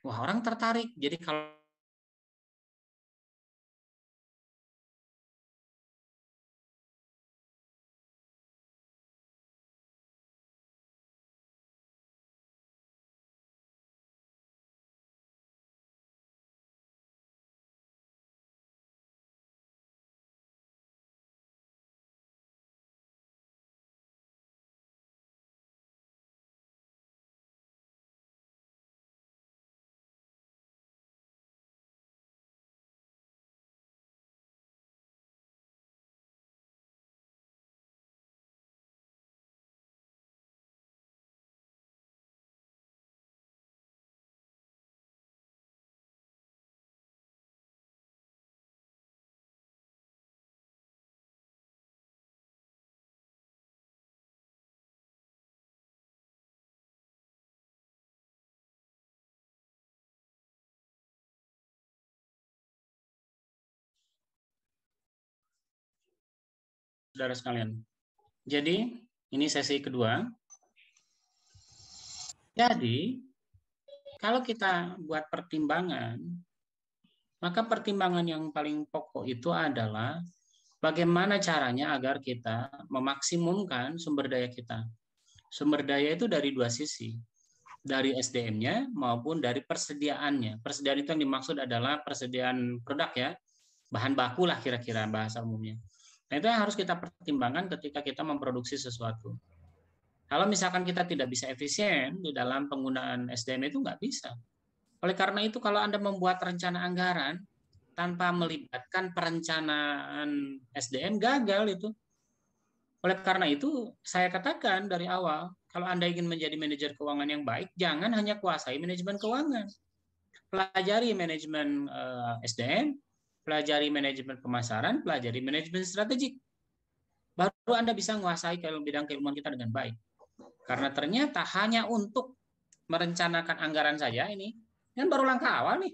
Wah, orang tertarik. Jadi kalau saudara sekalian. Jadi, ini sesi kedua. Jadi, kalau kita buat pertimbangan, maka pertimbangan yang paling pokok itu adalah bagaimana caranya agar kita memaksimumkan sumber daya kita. Sumber daya itu dari 2 sisi. Dari SDM-nya maupun dari persediaannya. Persediaan itu yang dimaksud adalah persediaan produk ya. Bahan baku lah kira-kira bahasa umumnya. Nah, itu yang harus kita pertimbangkan ketika kita memproduksi sesuatu. Kalau misalkan kita tidak bisa efisien di dalam penggunaan SDM itu nggak bisa. Oleh karena itu, kalau Anda membuat rencana anggaran tanpa melibatkan perencanaan SDM, gagal itu. Oleh karena itu, saya katakan dari awal, kalau Anda ingin menjadi manajer keuangan yang baik, jangan hanya kuasai manajemen keuangan. Pelajari manajemen SDM, pelajari manajemen pemasaran, pelajari manajemen strategik. Baru Anda bisa menguasai bidang keilmuan kita dengan baik. Karena ternyata hanya untuk merencanakan anggaran saja ini baru langkah awal nih.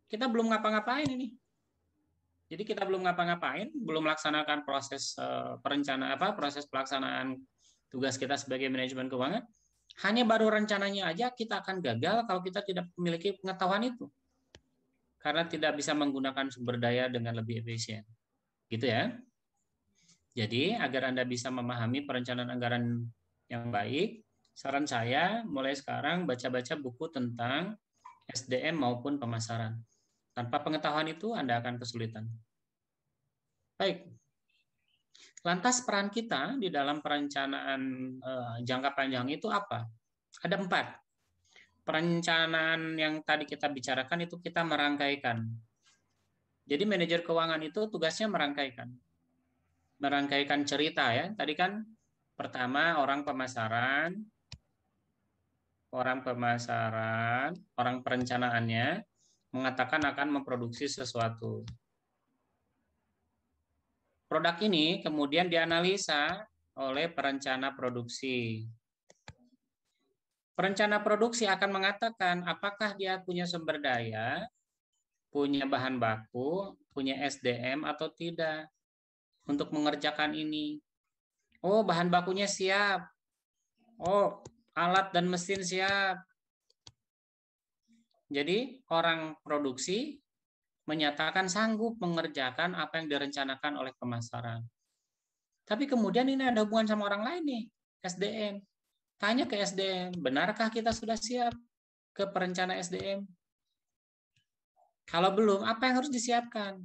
Kita belum ngapa-ngapain ini. Jadi kita belum ngapa-ngapain, belum melaksanakan proses proses pelaksanaan tugas kita sebagai manajemen keuangan. Hanya baru rencananya aja kita akan gagal kalau kita tidak memiliki pengetahuan itu. Karena tidak bisa menggunakan sumber daya dengan lebih efisien. Gitu ya. Jadi agar Anda bisa memahami perencanaan anggaran yang baik, saran saya mulai sekarang baca-baca buku tentang SDM maupun pemasaran. Tanpa pengetahuan itu Anda akan kesulitan. Baik. Lantas peran kita di dalam perencanaan jangka panjang itu apa? Ada 4. Perencanaan yang tadi kita bicarakan itu kita merangkaikan. Jadi manajer keuangan itu tugasnya merangkaikan. Merangkaikan cerita ya. Tadi kan pertama orang pemasaran, orang perencanaannya mengatakan akan memproduksi sesuatu. Produk ini kemudian dianalisa oleh perencana produksi. Perencana produksi akan mengatakan apakah dia punya sumber daya, punya bahan baku, punya SDM atau tidak untuk mengerjakan ini. Oh, bahan bakunya siap. Oh, alat dan mesin siap. Jadi orang produksi menyatakan sanggup mengerjakan apa yang direncanakan oleh pemasaran. Tapi kemudian ini ada hubungan sama orang lain nih, SDM. Tanya ke SDM, benarkah kita sudah siap ke perencana SDM? Kalau belum, apa yang harus disiapkan?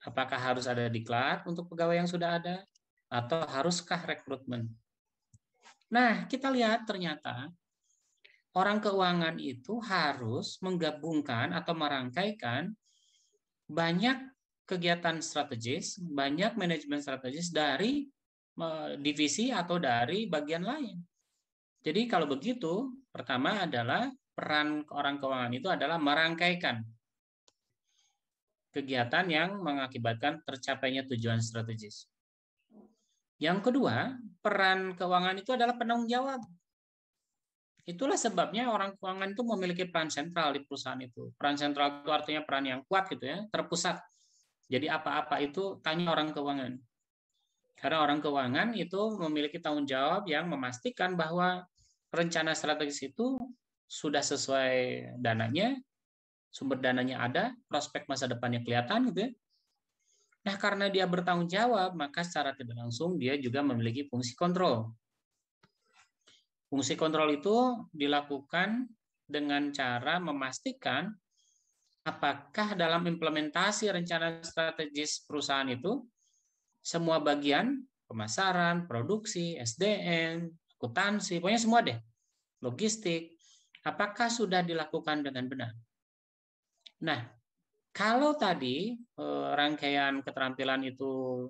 Apakah harus ada diklat untuk pegawai yang sudah ada? Atau haruskah rekrutmen? Nah, kita lihat ternyata orang keuangan itu harus menggabungkan atau merangkaikan banyak kegiatan strategis, banyak manajemen strategis dari divisi atau dari bagian lain. Jadi kalau begitu, pertama adalah peran orang keuangan itu adalah merangkaikan kegiatan yang mengakibatkan tercapainya tujuan strategis. Yang kedua, peran keuangan itu adalah penanggung jawab. Itulah sebabnya orang keuangan itu memiliki peran sentral di perusahaan itu. Peran sentral itu artinya peran yang kuat gitu ya, terpusat. Jadi apa-apa itu tanya orang keuangan. Karena orang keuangan itu memiliki tanggung jawab yang memastikan bahwa rencana strategis itu sudah sesuai dananya, sumber dananya ada, prospek masa depannya kelihatan gitu ya. Nah, karena dia bertanggung jawab, maka secara tidak langsung dia juga memiliki fungsi kontrol. Fungsi kontrol itu dilakukan dengan cara memastikan apakah dalam implementasi rencana strategis perusahaan itu semua bagian, pemasaran, produksi, SDM, akuntansi, pokoknya semua deh, logistik, apakah sudah dilakukan dengan benar. Nah, kalau tadi rangkaian keterampilan itu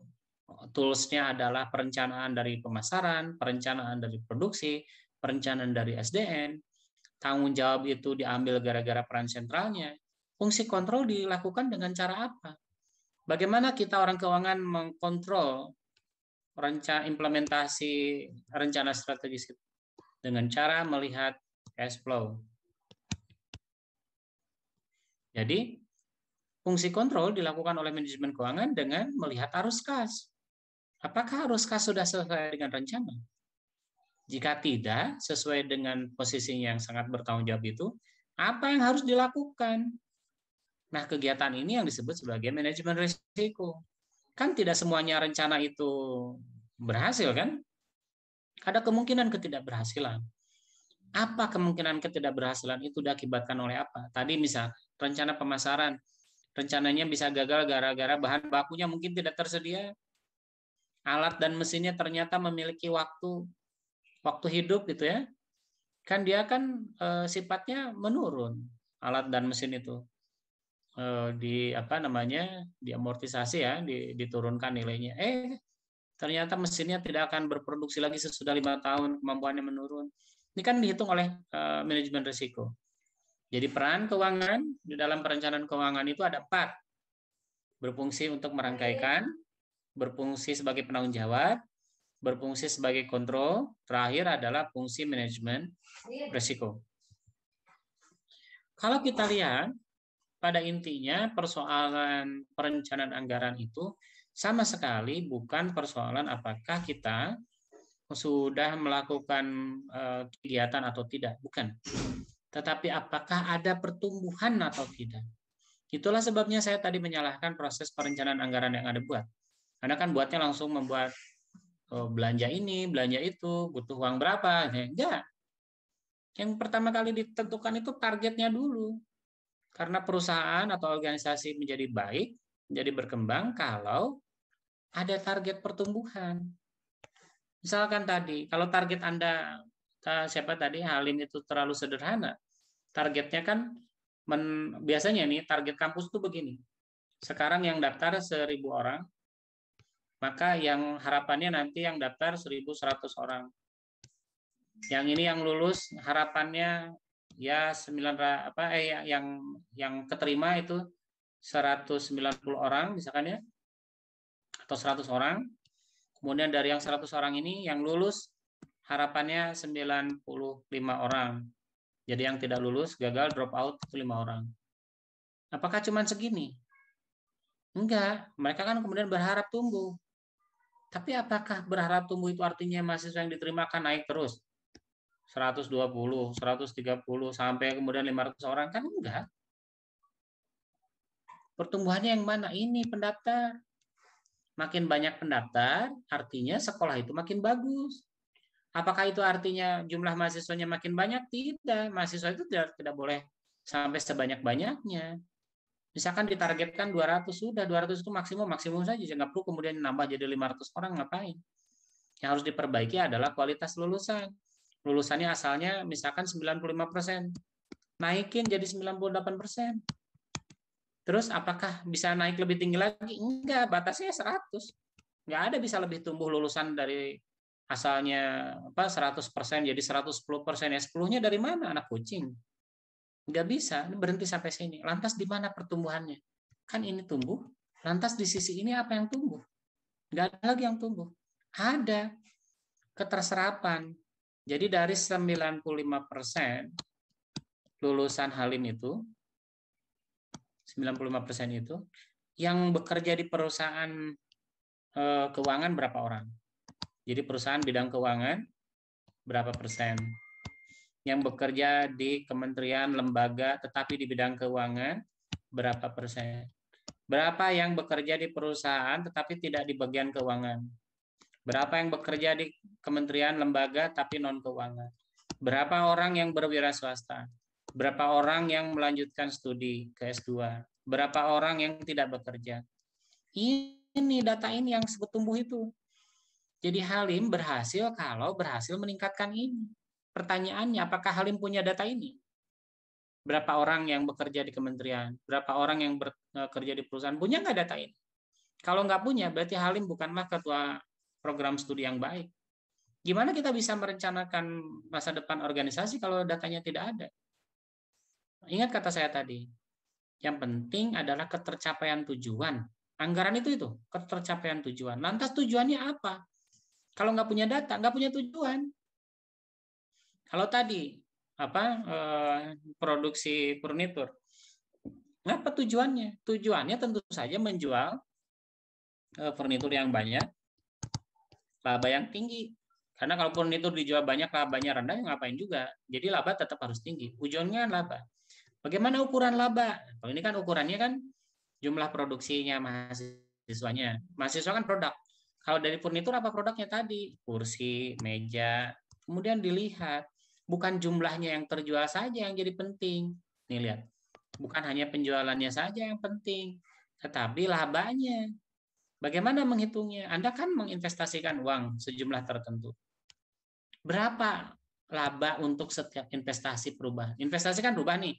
tools-nya adalah perencanaan dari pemasaran, perencanaan dari produksi, perencanaan dari SDM, tanggung jawab itu diambil gara-gara peran sentralnya. Fungsi kontrol dilakukan dengan cara apa? Bagaimana kita orang keuangan mengkontrol implementasi rencana strategis itu? Dengan cara melihat cash flow. Jadi, fungsi kontrol dilakukan oleh manajemen keuangan dengan melihat arus kas. Apakah arus kas sudah sesuai dengan rencana? Jika tidak sesuai dengan posisinya yang sangat bertanggung jawab itu, apa yang harus dilakukan? Nah, kegiatan ini yang disebut sebagai manajemen risiko. Kan tidak semuanya rencana itu berhasil kan? Ada kemungkinan ketidakberhasilan. Apa kemungkinan ketidakberhasilan itu diakibatkan oleh apa? Tadi misal rencana pemasaran, rencananya bisa gagal gara-gara bahan bakunya mungkin tidak tersedia. Alat dan mesinnya ternyata memiliki waktu hidup gitu ya. Kan dia kan sifatnya menurun. alat dan mesin itu di apa namanya, diamortisasi ya, diturunkan nilainya. Ternyata mesinnya tidak akan berproduksi lagi sesudah 5 tahun, kemampuannya menurun. Ini kan dihitung oleh manajemen risiko. Jadi peran keuangan di dalam perencanaan keuangan itu ada 4. Berfungsi untuk merangkaikan, berfungsi sebagai penanggung jawab, berfungsi sebagai kontrol, terakhir adalah fungsi manajemen risiko. Kalau kita lihat, pada intinya persoalan perencanaan anggaran itu sama sekali bukan persoalan apakah kita sudah melakukan kegiatan atau tidak, bukan. Tetapi apakah ada pertumbuhan atau tidak. Itulah sebabnya saya tadi menyalahkan proses perencanaan anggaran yang Anda buat. Anda kan buatnya langsung membuat belanja ini, belanja itu, butuh uang berapa. Enggak. Yang pertama kali ditentukan itu targetnya dulu. Karena perusahaan atau organisasi menjadi baik, menjadi berkembang kalau ada target pertumbuhan. Misalkan tadi, kalau target Anda, siapa tadi, Halim itu terlalu sederhana. Targetnya kan, biasanya nih, target kampus itu begini. Sekarang yang daftar 1.000 orang, maka yang harapannya nanti yang daftar 1.100 orang. Yang ini yang lulus harapannya ya yang keterima itu 190 orang misalkan ya, atau 100 orang. Kemudian dari yang 100 orang ini yang lulus harapannya 95 orang. Jadi yang tidak lulus, gagal, drop out itu 5 orang. Apakah cuma segini? Enggak, mereka kan kemudian berharap tumbuh. Tapi apakah berharap tumbuh itu artinya mahasiswa yang diterima akan naik terus? 120, 130, sampai kemudian 500 orang? Kan enggak. Pertumbuhannya yang mana? Ini pendaftar. Makin banyak pendaftar, artinya sekolah itu makin bagus. Apakah itu artinya jumlah mahasiswanya makin banyak? Tidak. Mahasiswa itu tidak boleh sampai sebanyak-banyaknya. Misalkan ditargetkan 200, sudah 200 itu maksimum saja. Nggak perlu kemudian nambah jadi 500 orang, ngapain? Yang harus diperbaiki adalah kualitas lulusan. Lulusannya asalnya misalkan 95%. Naikin jadi 98%. Terus apakah bisa naik lebih tinggi lagi? Enggak, batasnya 100. Nggak ada bisa lebih tumbuh lulusan dari asalnya 100% jadi 110%. Ya 10-nya dari mana? Anak kucing. Nggak bisa, berhenti sampai sini. Lantas di mana pertumbuhannya? Kan ini tumbuh. Lantas di sisi ini apa yang tumbuh? Nggak ada lagi yang tumbuh. Ada keterserapan. Jadi dari 95% lulusan Halim itu, 95% itu, yang bekerja di perusahaan keuangan berapa orang? Jadi perusahaan bidang keuangan berapa persen? Yang bekerja di kementerian, lembaga, tetapi di bidang keuangan, berapa persen? Berapa yang bekerja di perusahaan, tetapi tidak di bagian keuangan? Berapa yang bekerja di kementerian, lembaga, tapi non-keuangan? Berapa orang yang berwira swasta? Berapa orang yang melanjutkan studi ke S2? Berapa orang yang tidak bekerja? Ini data ini yang disebut tumbuh itu. Jadi Halim berhasil kalau berhasil meningkatkan ini. Pertanyaannya, apakah Halim punya data ini? Berapa orang yang bekerja di kementerian? Berapa orang yang bekerja di perusahaan? Punya nggak data ini? Kalau nggak punya, berarti Halim bukanlah ketua program studi yang baik. Gimana kita bisa merencanakan masa depan organisasi kalau datanya tidak ada? Ingat kata saya tadi, yang penting adalah ketercapaian tujuan. Anggaran itu ketercapaian tujuan. Lantas tujuannya apa? Kalau nggak punya data, nggak punya tujuan. Kalau tadi produksi furnitur, apa tujuannya? Tujuannya tentu saja menjual furnitur yang banyak, laba yang tinggi. Karena kalau furnitur dijual banyak, labanya rendah, ngapain juga? Jadi laba tetap harus tinggi. Ujungnya laba. Bagaimana ukuran laba? Kalau ini kan ukurannya kan jumlah produksinya mahasiswanya. Mahasiswa kan produk. Kalau dari furnitur apa produknya tadi? Kursi, meja. Kemudian dilihat. Bukan jumlahnya yang terjual saja yang jadi penting. Nih lihat. Bukan hanya penjualannya saja yang penting. Tetapi labanya. Bagaimana menghitungnya? Anda kan menginvestasikan uang sejumlah tertentu. Berapa laba untuk setiap investasi perubahan? Investasi kan berubah nih.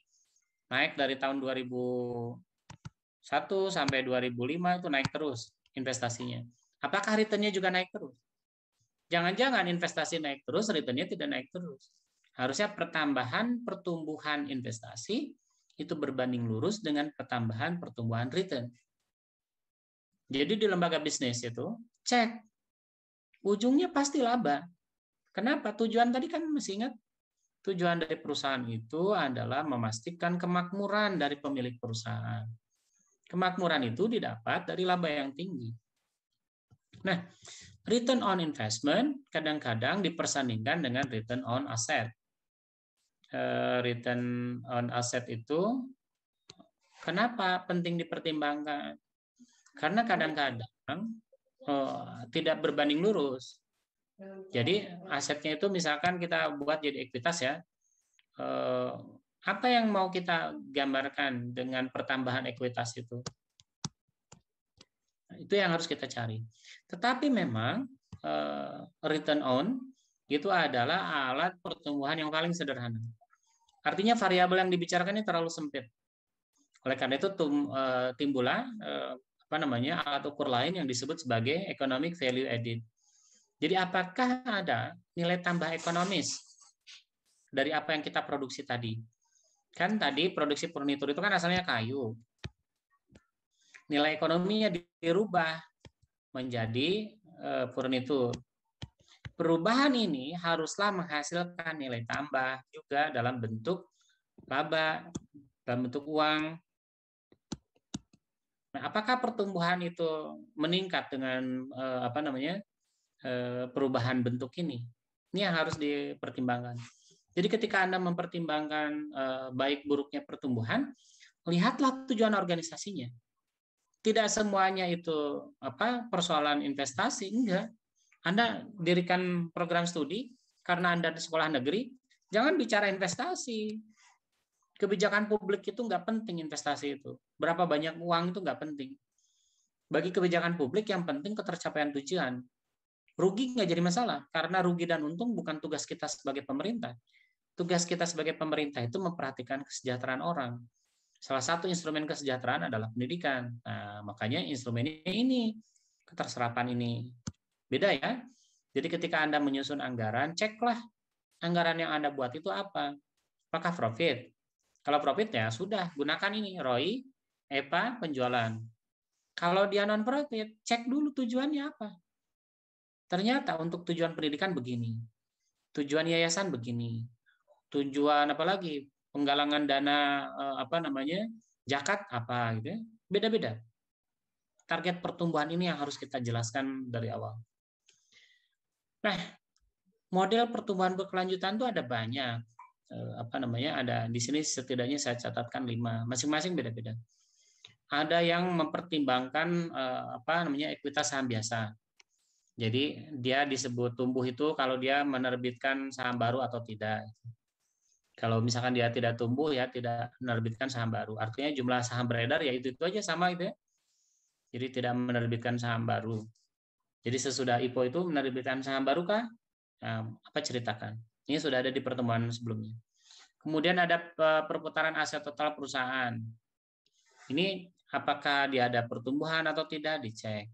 Naik dari tahun 2001 sampai 2005 itu naik terus investasinya. Apakah returnnya juga naik terus? Jangan-jangan investasi naik terus, returnnya tidak naik terus. Harusnya pertumbuhan investasi itu berbanding lurus dengan pertumbuhan return. Jadi di lembaga bisnis itu, cek. Ujungnya pasti laba. Kenapa? Tujuan tadi kan masih ingat? Tujuan dari perusahaan itu adalah memastikan kemakmuran dari pemilik perusahaan. Kemakmuran itu didapat dari laba yang tinggi. Nah, return on investment kadang-kadang dipersandingkan dengan return on asset. Return on asset itu kenapa penting dipertimbangkan? Karena kadang-kadang tidak berbanding lurus. Jadi asetnya itu misalkan kita buat jadi ekuitas ya. Apa yang mau kita gambarkan dengan pertambahan ekuitas itu? Itu yang harus kita cari. Tetapi memang return on itu adalah alat pertumbuhan yang paling sederhana. Artinya variabel yang dibicarakan ini terlalu sempit. Oleh karena itu timbullah alat ukur lain yang disebut sebagai economic value added. Jadi apakah ada nilai tambah ekonomis dari apa yang kita produksi tadi? Kan tadi produksi furnitur itu kan asalnya kayu. Nilai ekonominya dirubah menjadi furnitur. Perubahan ini haruslah menghasilkan nilai tambah juga dalam bentuk laba, dalam bentuk uang. Nah, apakah pertumbuhan itu meningkat dengan perubahan bentuk ini? Ini yang harus dipertimbangkan. Jadi ketika Anda mempertimbangkan baik buruknya pertumbuhan, lihatlah tujuan organisasinya. Tidak semuanya itu persoalan investasi, enggak. Anda dirikan program studi karena Anda di sekolah negeri, jangan bicara investasi. Kebijakan publik itu enggak penting investasi itu. Berapa banyak uang itu enggak penting. Bagi kebijakan publik yang penting ketercapaian tujuan. Rugi nggak jadi masalah, karena rugi dan untung bukan tugas kita sebagai pemerintah. Tugas kita sebagai pemerintah itu memperhatikan kesejahteraan orang. Salah satu instrumen kesejahteraan adalah pendidikan. Nah, makanya instrumennya ini, keterserapan ini. Beda ya. Jadi ketika Anda menyusun anggaran, ceklah anggaran yang Anda buat itu apa. Apakah profit? Kalau profit ya sudah, gunakan ini, ROI, EPA, penjualan. Kalau dia non-profit, cek dulu tujuannya apa. Ternyata untuk tujuan pendidikan begini, tujuan yayasan begini, tujuan apalagi penggalangan dana zakat apa gitu ya, beda-beda. Target pertumbuhan ini yang harus kita jelaskan dari awal. Nah, model pertumbuhan berkelanjutan itu ada banyak. Ada di sini setidaknya saya catatkan 5, masing-masing beda-beda. Ada yang mempertimbangkan ekuitas saham biasa. Jadi dia disebut tumbuh itu kalau dia menerbitkan saham baru atau tidak. Kalau misalkan dia tidak tumbuh ya tidak menerbitkan saham baru. Artinya jumlah saham beredar ya itu aja sama itu ya. Jadi tidak menerbitkan saham baru. Jadi sesudah IPO itu menerbitkan saham baru kah? Nah, ceritakan. Ini sudah ada di pertemuan sebelumnya. Kemudian ada perputaran aset total perusahaan. Ini apakah dia ada pertumbuhan atau tidak dicek.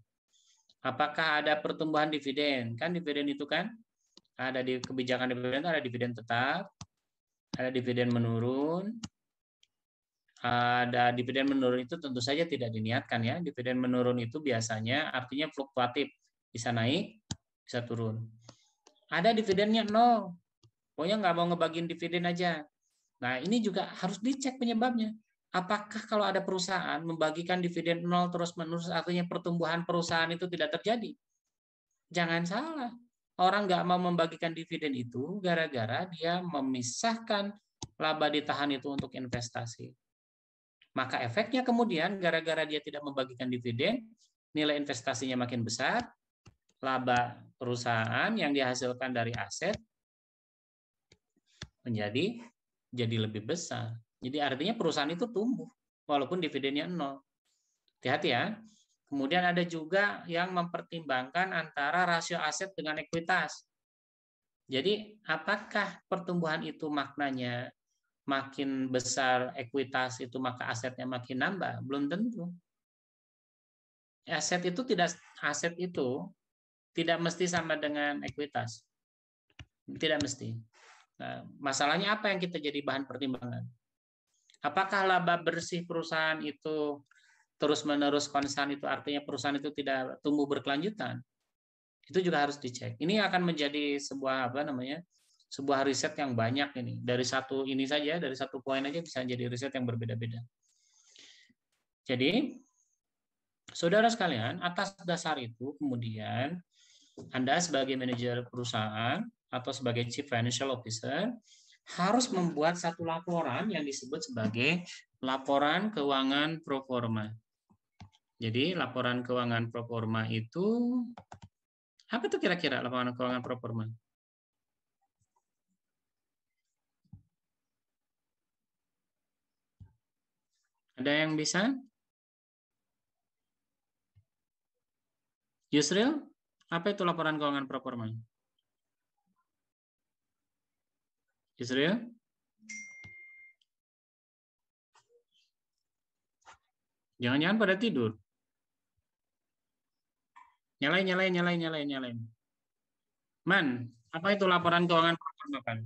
Apakah ada pertumbuhan dividen? Kan dividen itu kan ada di kebijakan dividen, ada dividen tetap, ada dividen menurun. Ada dividen menurun itu tentu saja tidak diniatkan ya. Dividen menurun itu biasanya artinya fluktuatif, bisa naik, bisa turun. Ada dividennya 0, pokoknya nggak mau ngebagiin dividen aja. Nah ini juga harus dicek penyebabnya. Apakah kalau ada perusahaan membagikan dividen 0 terus-menerus artinya pertumbuhan perusahaan itu tidak terjadi? Jangan salah. Orang nggak mau membagikan dividen itu gara-gara dia memisahkan laba ditahan itu untuk investasi. Maka efeknya kemudian gara-gara dia tidak membagikan dividen, nilai investasinya makin besar, laba perusahaan yang dihasilkan dari aset menjadi lebih besar. Jadi artinya perusahaan itu tumbuh walaupun dividennya 0. Hati-hati ya. Kemudian ada juga yang mempertimbangkan antara rasio aset dengan ekuitas. Jadi apakah pertumbuhan itu maknanya makin besar ekuitas itu maka asetnya makin nambah? Belum tentu. Aset itu tidak mesti sama dengan ekuitas. Tidak mesti. Nah, masalahnya apa yang kita jadi bahan pertimbangan? Apakah laba bersih perusahaan itu terus-menerus konstan, itu artinya perusahaan itu tidak tumbuh berkelanjutan? Itu juga harus dicek. Ini akan menjadi sebuah sebuah riset yang banyak ini. Dari satu poin aja bisa jadi riset yang berbeda-beda. Jadi, saudara sekalian, atas dasar itu kemudian Anda sebagai manajer perusahaan atau sebagai Chief Financial Officer harus membuat satu laporan yang disebut sebagai laporan keuangan pro forma. Jadi laporan keuangan pro forma itu apa tuh kira-kira laporan keuangan pro forma? Ada yang bisa? Yusril, apa itu laporan keuangan pro forma? Yusril? Jangan-jangan pada tidur. Nyalain. Man, apa itu laporan keuangan pro forma, kan?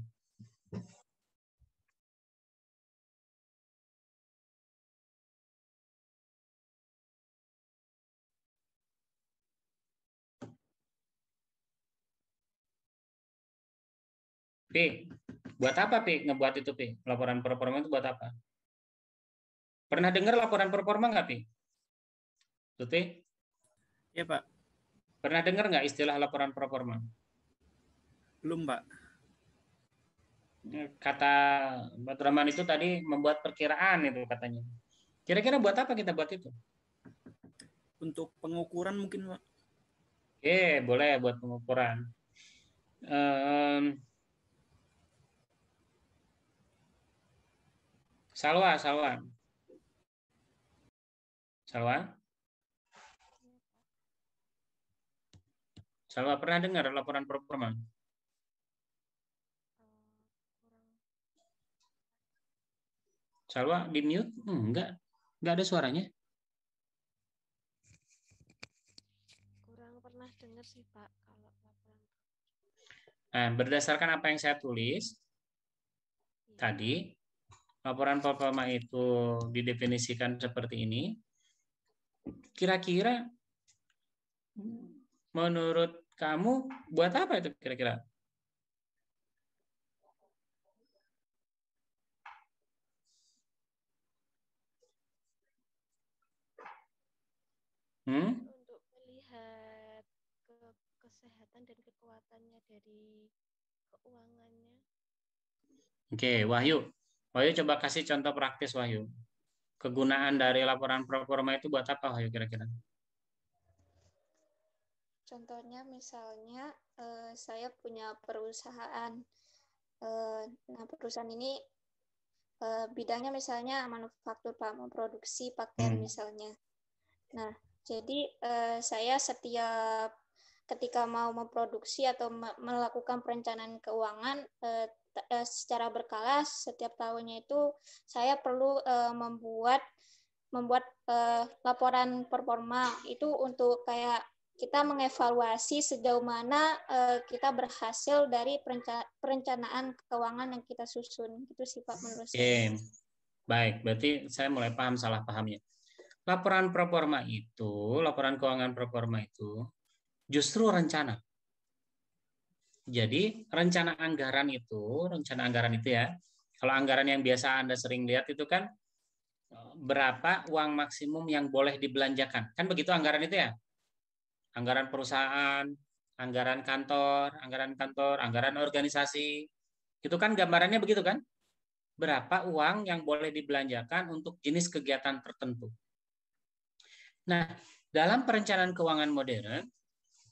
P, buat apa P? Ngebuat itu P? Laporan pro forma itu buat apa? Pernah dengar laporan pro forma nggak P? Tuti? Ya Pak. Pernah dengar nggak istilah laporan pro forma? Belum Pak. Kata Mbak Rahman itu tadi membuat perkiraan itu katanya. Kira-kira buat apa kita buat itu? Untuk pengukuran mungkin Pak. Oke, boleh buat pengukuran. Salwa. Salwa pernah dengar laporan pro forma? Salwa di mute? Enggak ada suaranya. Kurang pernah dengar sih Pak kalau laporan. Nah, berdasarkan apa yang saya tulis tadi, laporan pro forma itu didefinisikan seperti ini. Kira-kira menurut kamu buat apa itu kira-kira? Untuk melihat kesehatan dan kekuatannya dari keuangannya. Oke, Wahyu coba kasih contoh praktis Wahyu. Kegunaan dari laporan pro forma itu buat apa Wahyu kira-kira? Contohnya misalnya saya punya perusahaan. Nah, perusahaan ini bidangnya misalnya manufaktur Pak, memproduksi pakaian misalnya. Nah, jadi saya setiap ketika mau memproduksi atau melakukan perencanaan keuangan secara berkala setiap tahunnya itu saya perlu membuat laporan performa itu untuk kayak kita mengevaluasi sejauh mana kita berhasil dari perencanaan keuangan yang kita susun. Itu sih Pak menurut saya. Baik, berarti saya mulai paham salah pahamnya. Laporan pro forma itu, laporan keuangan pro forma itu justru rencana. Jadi rencana anggaran itu ya, kalau anggaran yang biasa Anda sering lihat itu kan berapa uang maksimum yang boleh dibelanjakan. Kan begitu anggaran itu ya? Anggaran perusahaan, anggaran kantor, anggaran organisasi. Itu kan gambarannya begitu kan? Berapa uang yang boleh dibelanjakan untuk jenis kegiatan tertentu. Nah, dalam perencanaan keuangan modern,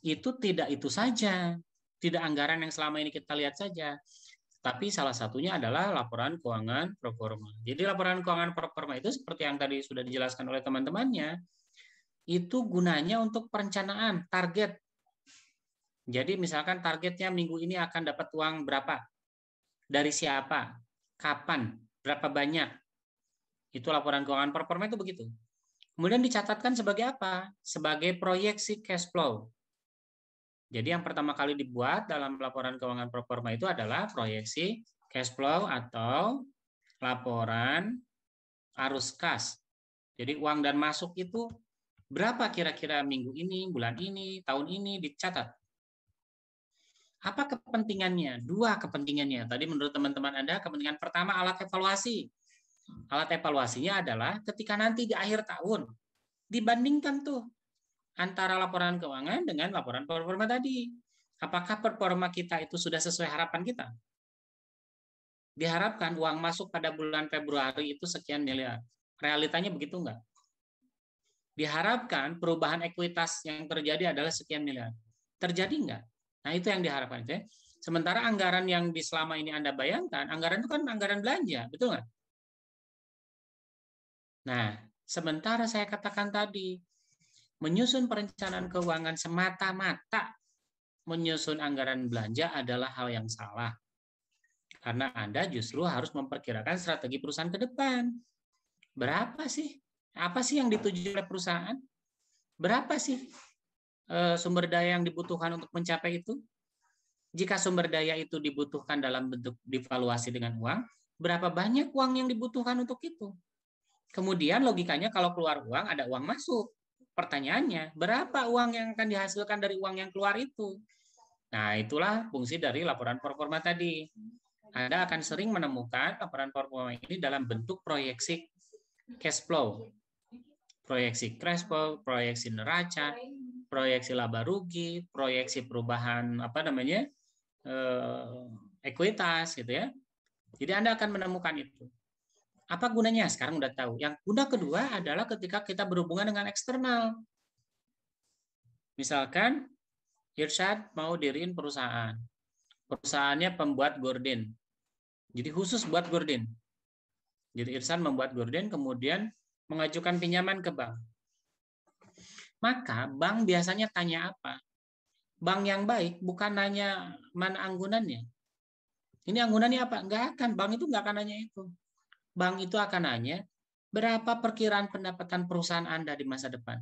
itu tidak itu saja. Tidak anggaran yang selama ini kita lihat saja. Tapi salah satunya adalah laporan keuangan pro forma. Jadi laporan keuangan pro forma itu seperti yang tadi sudah dijelaskan oleh teman-temannya, itu gunanya untuk perencanaan, target. Jadi misalkan targetnya minggu ini akan dapat uang berapa, dari siapa, kapan. Berapa banyak? Itu laporan keuangan performa itu begitu. Kemudian dicatatkan sebagai apa? Sebagai proyeksi cash flow. Jadi yang pertama kali dibuat dalam laporan keuangan performa itu adalah proyeksi cash flow atau laporan arus kas. Jadi uang dan masuk itu berapa kira-kira minggu ini, bulan ini, tahun ini dicatat. Apa kepentingannya? Dua kepentingannya. Tadi menurut teman-teman Anda, kepentingan pertama alat evaluasi. Alat evaluasinya adalah ketika nanti di akhir tahun dibandingkan tuh antara laporan keuangan dengan laporan performa tadi. Apakah performa kita itu sudah sesuai harapan kita? Diharapkan uang masuk pada bulan Februari itu sekian miliar. Realitanya begitu enggak? Diharapkan perubahan ekuitas yang terjadi adalah sekian miliar. Terjadi enggak? Nah, itu yang diharapkan. Sementara anggaran yang selama ini Anda bayangkan, anggaran itu kan anggaran belanja, betul nggak? Nah, sementara saya katakan tadi, menyusun perencanaan keuangan semata-mata menyusun anggaran belanja adalah hal yang salah. Karena Anda justru harus memperkirakan strategi perusahaan ke depan. Berapa sih? Apa sih yang dituju oleh perusahaan? Berapa sih sumber daya yang dibutuhkan untuk mencapai itu? Jika sumber daya itu dibutuhkan dalam bentuk divaluasi dengan uang, berapa banyak uang yang dibutuhkan untuk itu? Kemudian logikanya kalau keluar uang, ada uang masuk. Pertanyaannya, berapa uang yang akan dihasilkan dari uang yang keluar itu? Nah, itulah fungsi dari laporan performa tadi. Anda akan sering menemukan laporan performa ini dalam bentuk proyeksi cash flow. Proyeksi cash flow, proyeksi neraca, proyeksi laba rugi, proyeksi perubahan ekuitas gitu ya. Jadi Anda akan menemukan itu. Apa gunanya? Sekarang udah tahu. Yang guna kedua adalah ketika kita berhubungan dengan eksternal. Misalkan Irsyad mau diriin perusahaan. Perusahaannya pembuat gorden. Jadi khusus buat gorden. Jadi Irsyad membuat gorden kemudian mengajukan pinjaman ke bank. Maka bank biasanya tanya apa? Bank yang baik bukan nanya mana anggunannya. Ini anggunannya apa? Enggak akan. Bank itu enggak akan nanya itu. Bank itu akan nanya berapa perkiraan pendapatan perusahaan Anda di masa depan.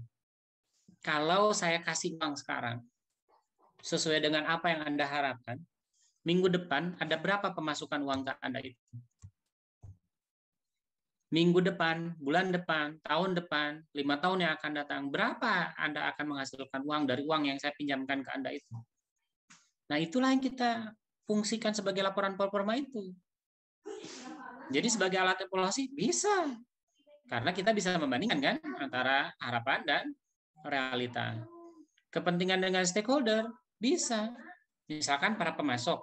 Kalau saya kasih uang sekarang, sesuai dengan apa yang Anda harapkan, minggu depan ada berapa pemasukan uang ke Anda itu? Minggu depan, bulan depan, tahun depan, 5 tahun yang akan datang, berapa Anda akan menghasilkan uang dari uang yang saya pinjamkan ke Anda itu? Nah, itulah yang kita fungsikan sebagai laporan performa itu. Jadi sebagai alat evaluasi bisa. Karena kita bisa membandingkan kan antara harapan dan realita. Kepentingan dengan stakeholder bisa. Misalkan para pemasok.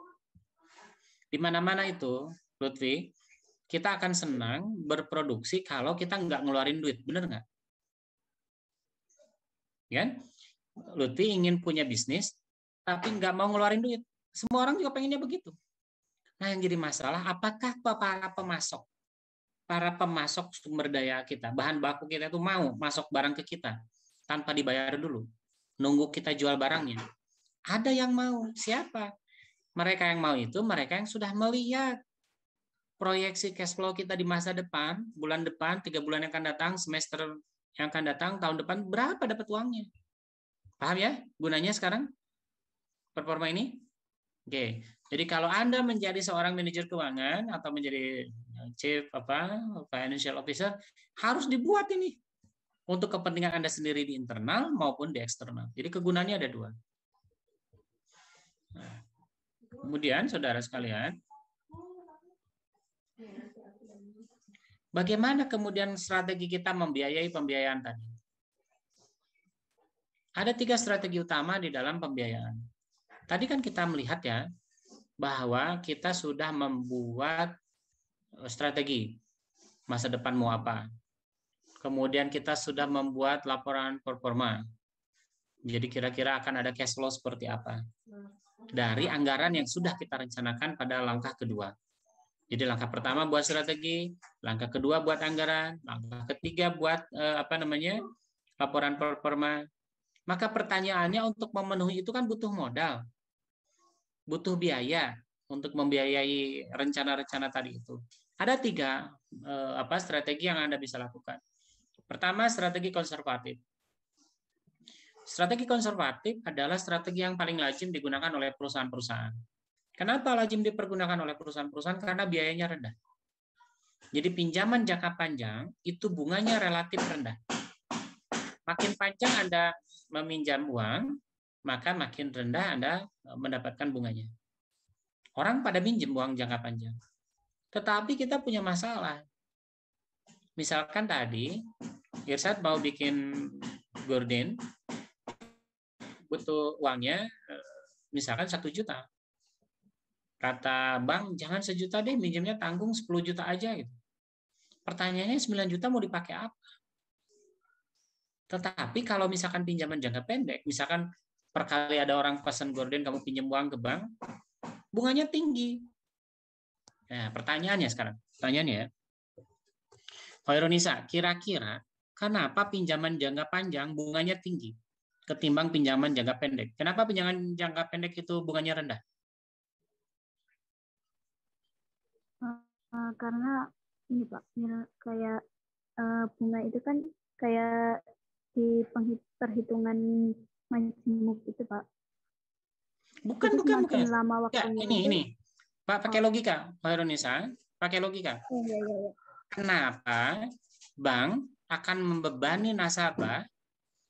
Di mana-mana itu, Lutfi, kita akan senang berproduksi kalau kita nggak ngeluarin duit, bener nggak? Kan? Lutfi ingin punya bisnis, tapi nggak mau ngeluarin duit. Semua orang juga pengennya begitu. Nah, yang jadi masalah, apakah para pemasok sumber daya kita, bahan baku kita itu mau masuk barang ke kita tanpa dibayar dulu, nunggu kita jual barangnya? Ada yang mau. Siapa? Mereka yang mau itu mereka yang sudah melihat proyeksi cash flow kita di masa depan, bulan depan, 3 bulan yang akan datang, semester yang akan datang, tahun depan, berapa dapat uangnya. Paham ya gunanya sekarang performa ini? Oke. Jadi kalau Anda menjadi seorang manajer keuangan atau menjadi chief financial officer, harus dibuat ini untuk kepentingan Anda sendiri di internal maupun di eksternal. Jadi kegunaannya ada 2. Nah, kemudian saudara sekalian, bagaimana kemudian strategi kita membiayai pembiayaan tadi? Ada 3 strategi utama di dalam pembiayaan. Tadi kan kita melihat ya, bahwa kita sudah membuat strategi masa depan mau apa. Kemudian kita sudah membuat laporan performa. Jadi kira-kira akan ada cash flow seperti apa. Dari anggaran yang sudah kita rencanakan pada langkah kedua. Jadi langkah pertama buat strategi, langkah kedua buat anggaran, langkah ketiga buat laporan performa. Maka pertanyaannya untuk memenuhi itu kan butuh modal. Butuh biaya untuk membiayai rencana-rencana tadi itu. Ada 3 strategi yang Anda bisa lakukan. Pertama, strategi konservatif. Strategi konservatif adalah strategi yang paling lazim digunakan oleh perusahaan-perusahaan. Kenapa lazim dipergunakan oleh perusahaan-perusahaan? Karena biayanya rendah. Jadi pinjaman jangka panjang itu bunganya relatif rendah. Makin panjang Anda meminjam uang, maka makin rendah Anda mendapatkan bunganya. Orang pada minjem uang jangka panjang. Tetapi kita punya masalah. Misalkan tadi, Irsyad mau bikin gorden, butuh uangnya misalkan 1 juta. Kata bank, jangan 1 juta deh, minjemnya tanggung 10 juta aja. Gitu. Pertanyaannya 9 juta mau dipakai apa? Tetapi kalau misalkan pinjaman jangka pendek, misalkan per kali ada orang pesan gorden, kamu pinjam uang ke bank, bunganya tinggi. Nah, pertanyaannya sekarang. Pertanyaannya, Hoironisa, kira-kira kenapa pinjaman jangka panjang bunganya tinggi ketimbang pinjaman jangka pendek? Kenapa pinjaman jangka pendek itu bunganya rendah? Karena ini Pak, kayak bunga itu kan kayak di perhitungan majemuk itu Pak. Bukan. Lama waktunya ini. Pak pakai logika, Pak Heronisa, pakai logika. Iya. Kenapa bank akan membebani nasabah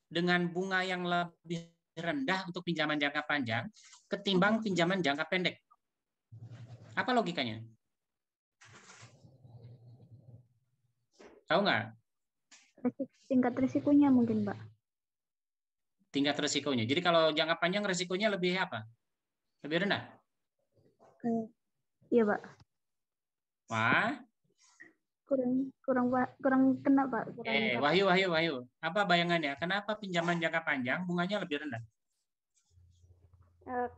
dengan bunga yang lebih rendah untuk pinjaman jangka panjang ketimbang pinjaman jangka pendek? Apa logikanya? Tahu nggak? Tingkat risikonya mungkin, Pak. Tingkat risikonya. Jadi kalau jangka panjang risikonya lebih apa? Lebih rendah? Iya, Pak. Wah. Kurang kena, Pak. Wahyu. Apa bayangannya? Kenapa pinjaman jangka panjang bunganya lebih rendah?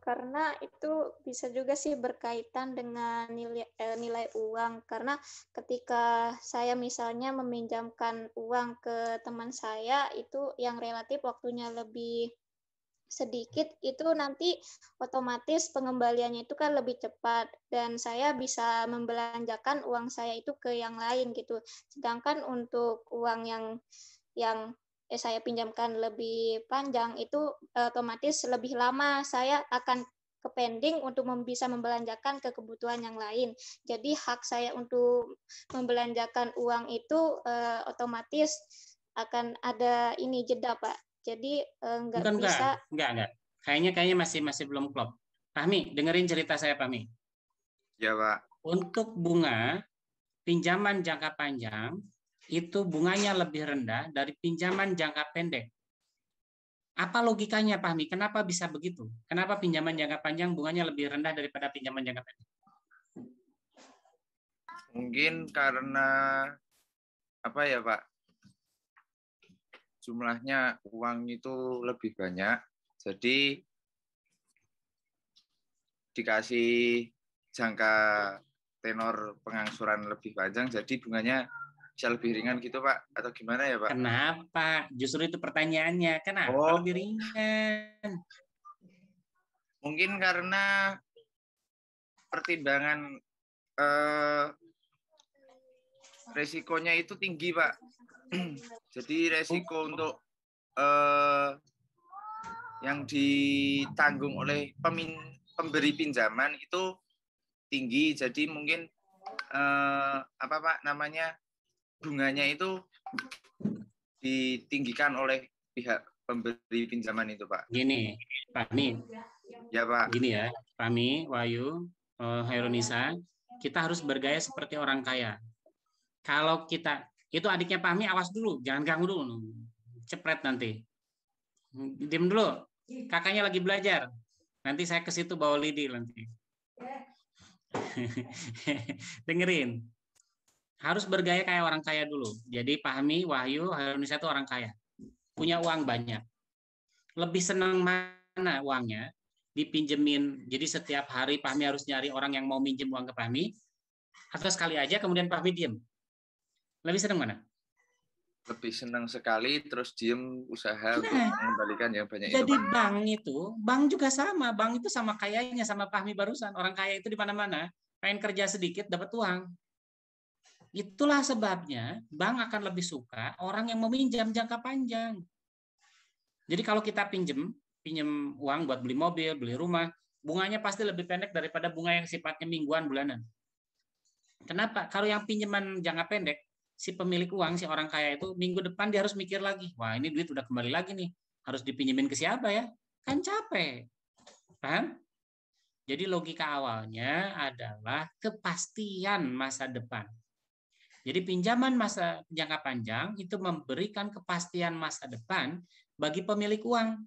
Karena itu bisa juga sih berkaitan dengan nilai uang. Karena ketika saya misalnya meminjamkan uang ke teman saya, itu yang relatif waktunya lebih sedikit, itu nanti otomatis pengembaliannya itu kan lebih cepat. Dan saya bisa membelanjakan uang saya itu ke yang lain gitu. Sedangkan untuk uang yang saya pinjamkan lebih panjang itu otomatis lebih lama saya akan ke pending untuk bisa membelanjakan ke kebutuhan yang lain. Jadi hak saya untuk membelanjakan uang itu otomatis akan ada ini jeda, Pak. Jadi nggak bisa. Enggak. Kayaknya masih belum klop. Fahmi, dengerin cerita saya, Fahmi. Ya, Pak. Untuk bunga pinjaman jangka panjang itu bunganya lebih rendah dari pinjaman jangka pendek. Apa logikanya, Fahmi? Kenapa bisa begitu? Kenapa pinjaman jangka panjang bunganya lebih rendah daripada pinjaman jangka pendek? Mungkin karena apa ya, Pak? Jumlahnya uang itu lebih banyak, jadi dikasih jangka tenor pengangsuran lebih panjang, jadi bunganya bisa lebih ringan gitu, Pak? Atau gimana ya, Pak? Kenapa? Justru itu pertanyaannya. Kenapa lebih ringan? Mungkin karena pertimbangan resikonya itu tinggi, Pak. Jadi resiko untuk yang ditanggung oleh pemberi pinjaman itu tinggi. Jadi mungkin apa Pak namanya, bunganya itu ditinggikan oleh pihak pemberi pinjaman itu, Pak. Gini, Fahmi. Ya, Pak. Gini ya, Fahmi, Wahyu, Heronisa, kita harus bergaya seperti orang kaya. Kalau kita, itu adiknya Fahmi, awas dulu, jangan ganggu dulu. Cepret nanti. Diam dulu, kakaknya lagi belajar. Nanti saya ke situ bawa lidi nanti. Dengerin. Harus bergaya kayak orang kaya dulu. Jadi Fahmi, Wahyu, Heronisa itu orang kaya. Punya uang banyak. Lebih senang mana uangnya? Dipinjemin. Jadi setiap hari Fahmi harus nyari orang yang mau minjem uang ke Fahmi. Atau sekali aja kemudian Fahmi diem. Lebih senang mana? Lebih senang sekali, terus diem usaha untuk mengembalikan yang banyak. Jadi bank juga sama. Bank itu sama kayanya sama Fahmi barusan. Orang kaya itu di mana-mana. Pengen kerja sedikit dapat uang. itulah sebabnya bank akan lebih suka orang yang meminjam jangka panjang. Jadi kalau kita pinjam uang buat beli mobil, beli rumah, bunganya pasti lebih pendek daripada bunga yang sifatnya mingguan, bulanan. Kenapa? Kalau yang pinjaman jangka pendek, si pemilik uang, si orang kaya itu minggu depan dia harus mikir lagi, wah ini duit udah kembali lagi nih, harus dipinjemin ke siapa ya? Kan capek. Paham? Jadi logika awalnya adalah kepastian masa depan. Jadi pinjaman masa jangka panjang itu memberikan kepastian masa depan bagi pemilik uang.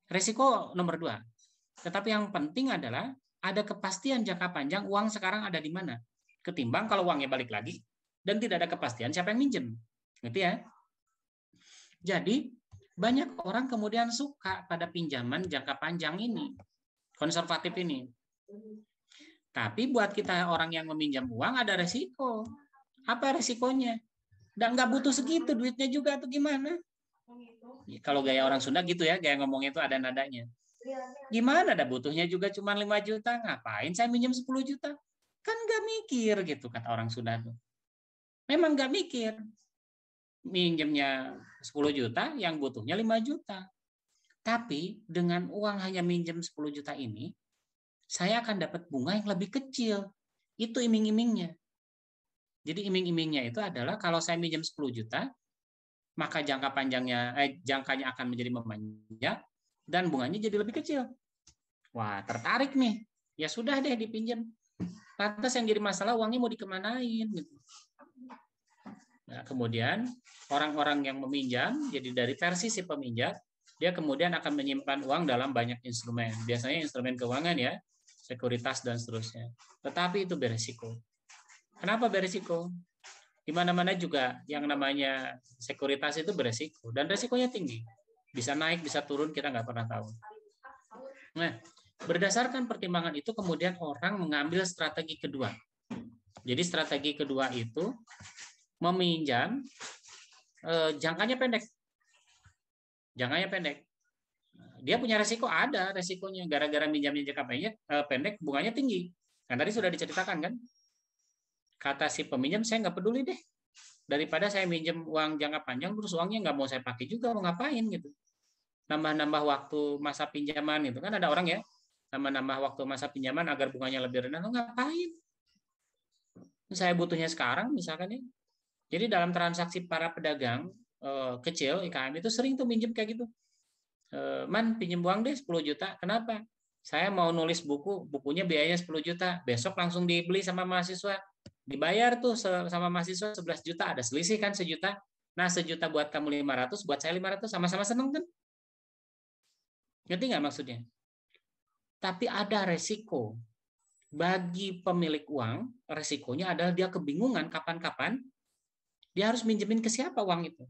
Resiko nomor 2. Tetapi yang penting adalah ada kepastian jangka panjang uang sekarang ada di mana. Ketimbang kalau uangnya balik lagi dan tidak ada kepastian siapa yang minjem. Ngerti ya? Jadi banyak orang kemudian suka pada pinjaman jangka panjang ini. Konservatif ini. Tapi buat kita orang yang meminjam uang ada resiko. Apa resikonya? Dan nggak butuh segitu duitnya juga atau gimana? Kalau gaya orang Sunda gitu ya, gaya ngomong itu ada nadanya. Gimana ada butuhnya juga cuma 5 juta, ngapain saya minjem 10 juta? Kan nggak mikir gitu kata orang Sunda tuh. Memang nggak mikir. Minjemnya 10 juta, yang butuhnya 5 juta. Tapi dengan uang hanya minjem 10 juta ini, saya akan dapat bunga yang lebih kecil. Itu iming-imingnya. Jadi iming-imingnya itu adalah kalau saya minjem 10 juta, maka jangkanya akan menjadi memanjang dan bunganya jadi lebih kecil. Wah, tertarik nih. Ya sudah deh dipinjam. Lantas yang jadi masalah uangnya mau dikemanain gitu. Nah, kemudian orang-orang yang meminjam, jadi dari versi si peminjam, dia kemudian akan menyimpan uang dalam banyak instrumen. Biasanya instrumen keuangan ya, sekuritas dan seterusnya. Tetapi itu beresiko. Kenapa beresiko? Di mana-mana juga yang namanya sekuritas itu beresiko dan resikonya tinggi. Bisa naik, bisa turun, kita nggak pernah tahu. Nah, berdasarkan pertimbangan itu kemudian orang mengambil strategi kedua. Jadi strategi kedua itu meminjam jangkanya pendek. Jangkanya pendek. Dia punya resiko, ada resikonya. Gara-gara minjamnya jangka pendek, bunganya tinggi. Kan tadi sudah diceritakan kan? Kata si peminjam, saya nggak peduli deh. Daripada saya minjem uang jangka panjang, terus uangnya nggak mau saya pakai juga, mau ngapain gitu. Nambah-nambah waktu masa pinjaman itu kan ada orang ya, nambah-nambah waktu masa pinjaman agar bunganya lebih rendah, lo ngapain? Saya butuhnya sekarang misalkan ya. Jadi dalam transaksi para pedagang kecil, IKM itu sering tuh minjem kayak gitu. Man, pinjem uang deh 10 juta. Kenapa? Saya mau nulis buku, bukunya biayanya 10 juta. Besok langsung dibeli sama mahasiswa. Dibayar tuh sama mahasiswa 11 juta. Ada selisih kan 1 juta. Nah, 1 juta buat kamu 500, buat saya 500. Sama-sama seneng kan? Ngerti nggak maksudnya? Tapi ada resiko. Bagi pemilik uang, resikonya adalah dia kebingungan kapan-kapan dia harus minjemin ke siapa uang itu.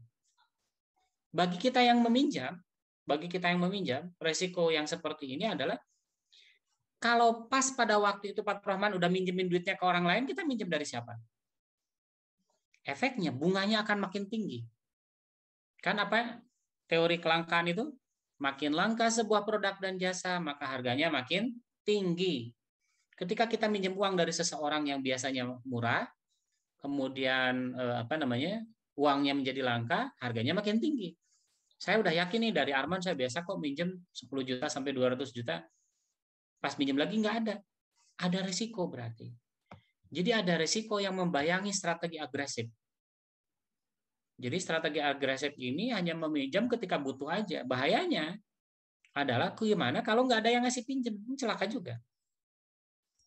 Bagi kita yang meminjam, resiko yang seperti ini adalah kalau pas pada waktu itu Pak Rahman udah minjemin duitnya ke orang lain, kita minjem dari siapa? Efeknya bunganya akan makin tinggi. Kan apa? Teori kelangkaan itu, makin langka sebuah produk dan jasa, maka harganya makin tinggi. Ketika kita minjem uang dari seseorang yang biasanya murah, kemudian uangnya menjadi langka, harganya makin tinggi. Saya udah yakin nih dari Arman, saya biasa kok minjem 10 juta sampai 200 juta. Pas minjem lagi nggak ada. Ada risiko berarti. Jadi ada risiko yang membayangi strategi agresif. Jadi strategi agresif ini hanya meminjam ketika butuh aja. Bahayanya adalah gimana kalau nggak ada yang ngasih pinjam, celaka juga.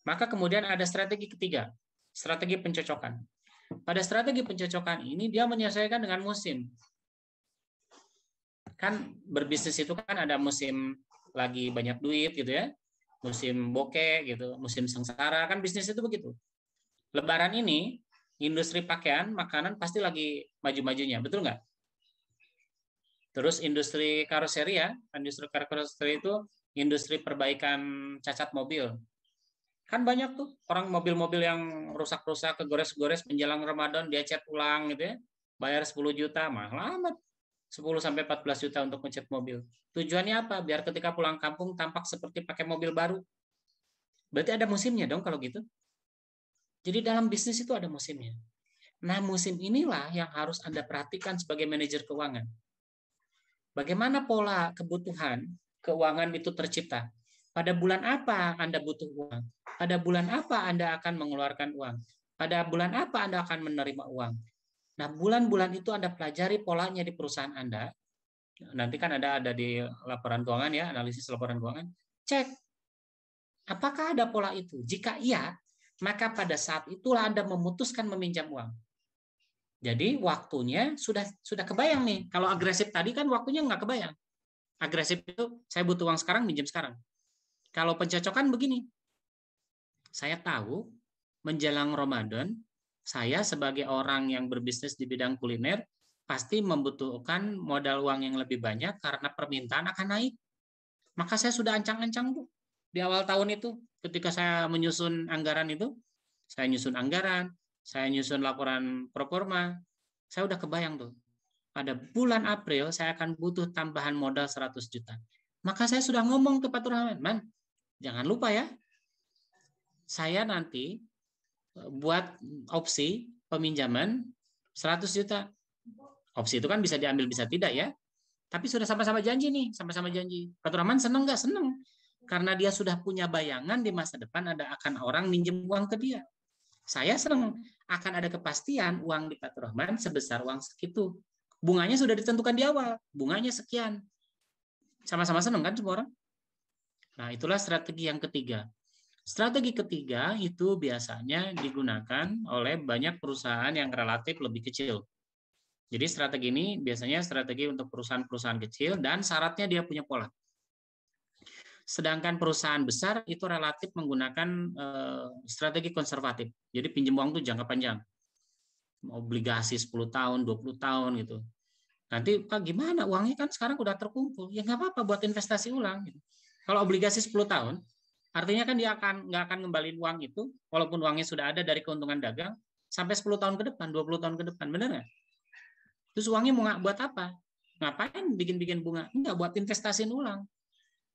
Maka kemudian ada strategi ketiga, strategi pencocokan. Pada strategi pencocokan ini dia menyesuaikan dengan musim. Kan berbisnis itu kan ada musim lagi banyak duit gitu ya, musim bokeh gitu, musim sengsara, kan bisnis itu begitu. Lebaran ini industri pakaian, makanan pasti lagi maju-majunya, betul nggak? Terus industri karoseri ya, industri karoseri itu industri perbaikan cacat mobil. Kan banyak tuh orang mobil-mobil yang rusak-rusak, kegores-gores menjelang Ramadan dia cat ulang gitu ya. Bayar 10 juta, mahal amat. 10 sampai 14 juta untuk ngecat mobil. Tujuannya apa? Biar ketika pulang kampung tampak seperti pakai mobil baru. Berarti ada musimnya dong kalau gitu. Jadi dalam bisnis itu ada musimnya. Nah, musim inilah yang harus Anda perhatikan sebagai manajer keuangan. Bagaimana pola kebutuhan keuangan itu tercipta? Pada bulan apa Anda butuh uang? Pada bulan apa Anda akan mengeluarkan uang? Pada bulan apa Anda akan menerima uang? Nah, bulan-bulan itu Anda pelajari polanya di perusahaan Anda. Nanti kan ada di laporan keuangan ya, analisis laporan keuangan. Cek, apakah ada pola itu? Jika iya, maka pada saat itulah Anda memutuskan meminjam uang. Jadi waktunya sudah kebayang nih. Kalau agresif tadi kan waktunya nggak kebayang. Agresif itu saya butuh uang sekarang, minjem sekarang. Kalau pencocokan begini, saya tahu menjelang Ramadan, saya sebagai orang yang berbisnis di bidang kuliner pasti membutuhkan modal uang yang lebih banyak karena permintaan akan naik. Maka saya sudah ancang-ancang Bu. Di awal tahun itu, ketika saya menyusun anggaran itu, saya nyusun anggaran, saya nyusun laporan proforma, saya udah kebayang tuh. Pada bulan April, saya akan butuh tambahan modal 100 juta. Maka saya sudah ngomong ke Pak Turhaman, Man, jangan lupa ya, saya nanti buat opsi peminjaman 100 juta. Opsi itu kan bisa diambil, bisa tidak ya. Tapi sudah sama-sama janji nih, sama-sama janji. Pak Turhaman seneng nggak? Seneng. Karena dia sudah punya bayangan di masa depan ada akan orang minjem uang ke dia. Saya senang akan ada kepastian uang di Pak Turhaman sebesar uang segitu. Bunganya sudah ditentukan di awal, bunganya sekian. Sama-sama senang kan semua orang? Nah, itulah strategi yang ketiga. Strategi ketiga itu biasanya digunakan oleh banyak perusahaan yang relatif lebih kecil. Jadi strategi ini biasanya strategi untuk perusahaan-perusahaan kecil dan syaratnya dia punya pola. Sedangkan perusahaan besar itu relatif menggunakan strategi konservatif. Jadi pinjam uang itu jangka panjang. Obligasi 10 tahun, 20 tahun gitu. Nanti Pak gimana? Uangnya kan sekarang udah terkumpul. Ya nggak apa-apa buat investasi ulang. Gitu. Kalau obligasi 10 tahun, artinya kan dia nggak akan ngembaliin uang itu, walaupun uangnya sudah ada dari keuntungan dagang, sampai 10 tahun ke depan, 20 tahun ke depan. Benar nggak? Terus uangnya mau buat apa? Ngapain bikin-bikin bunga? Enggak, buat investasiin ulang.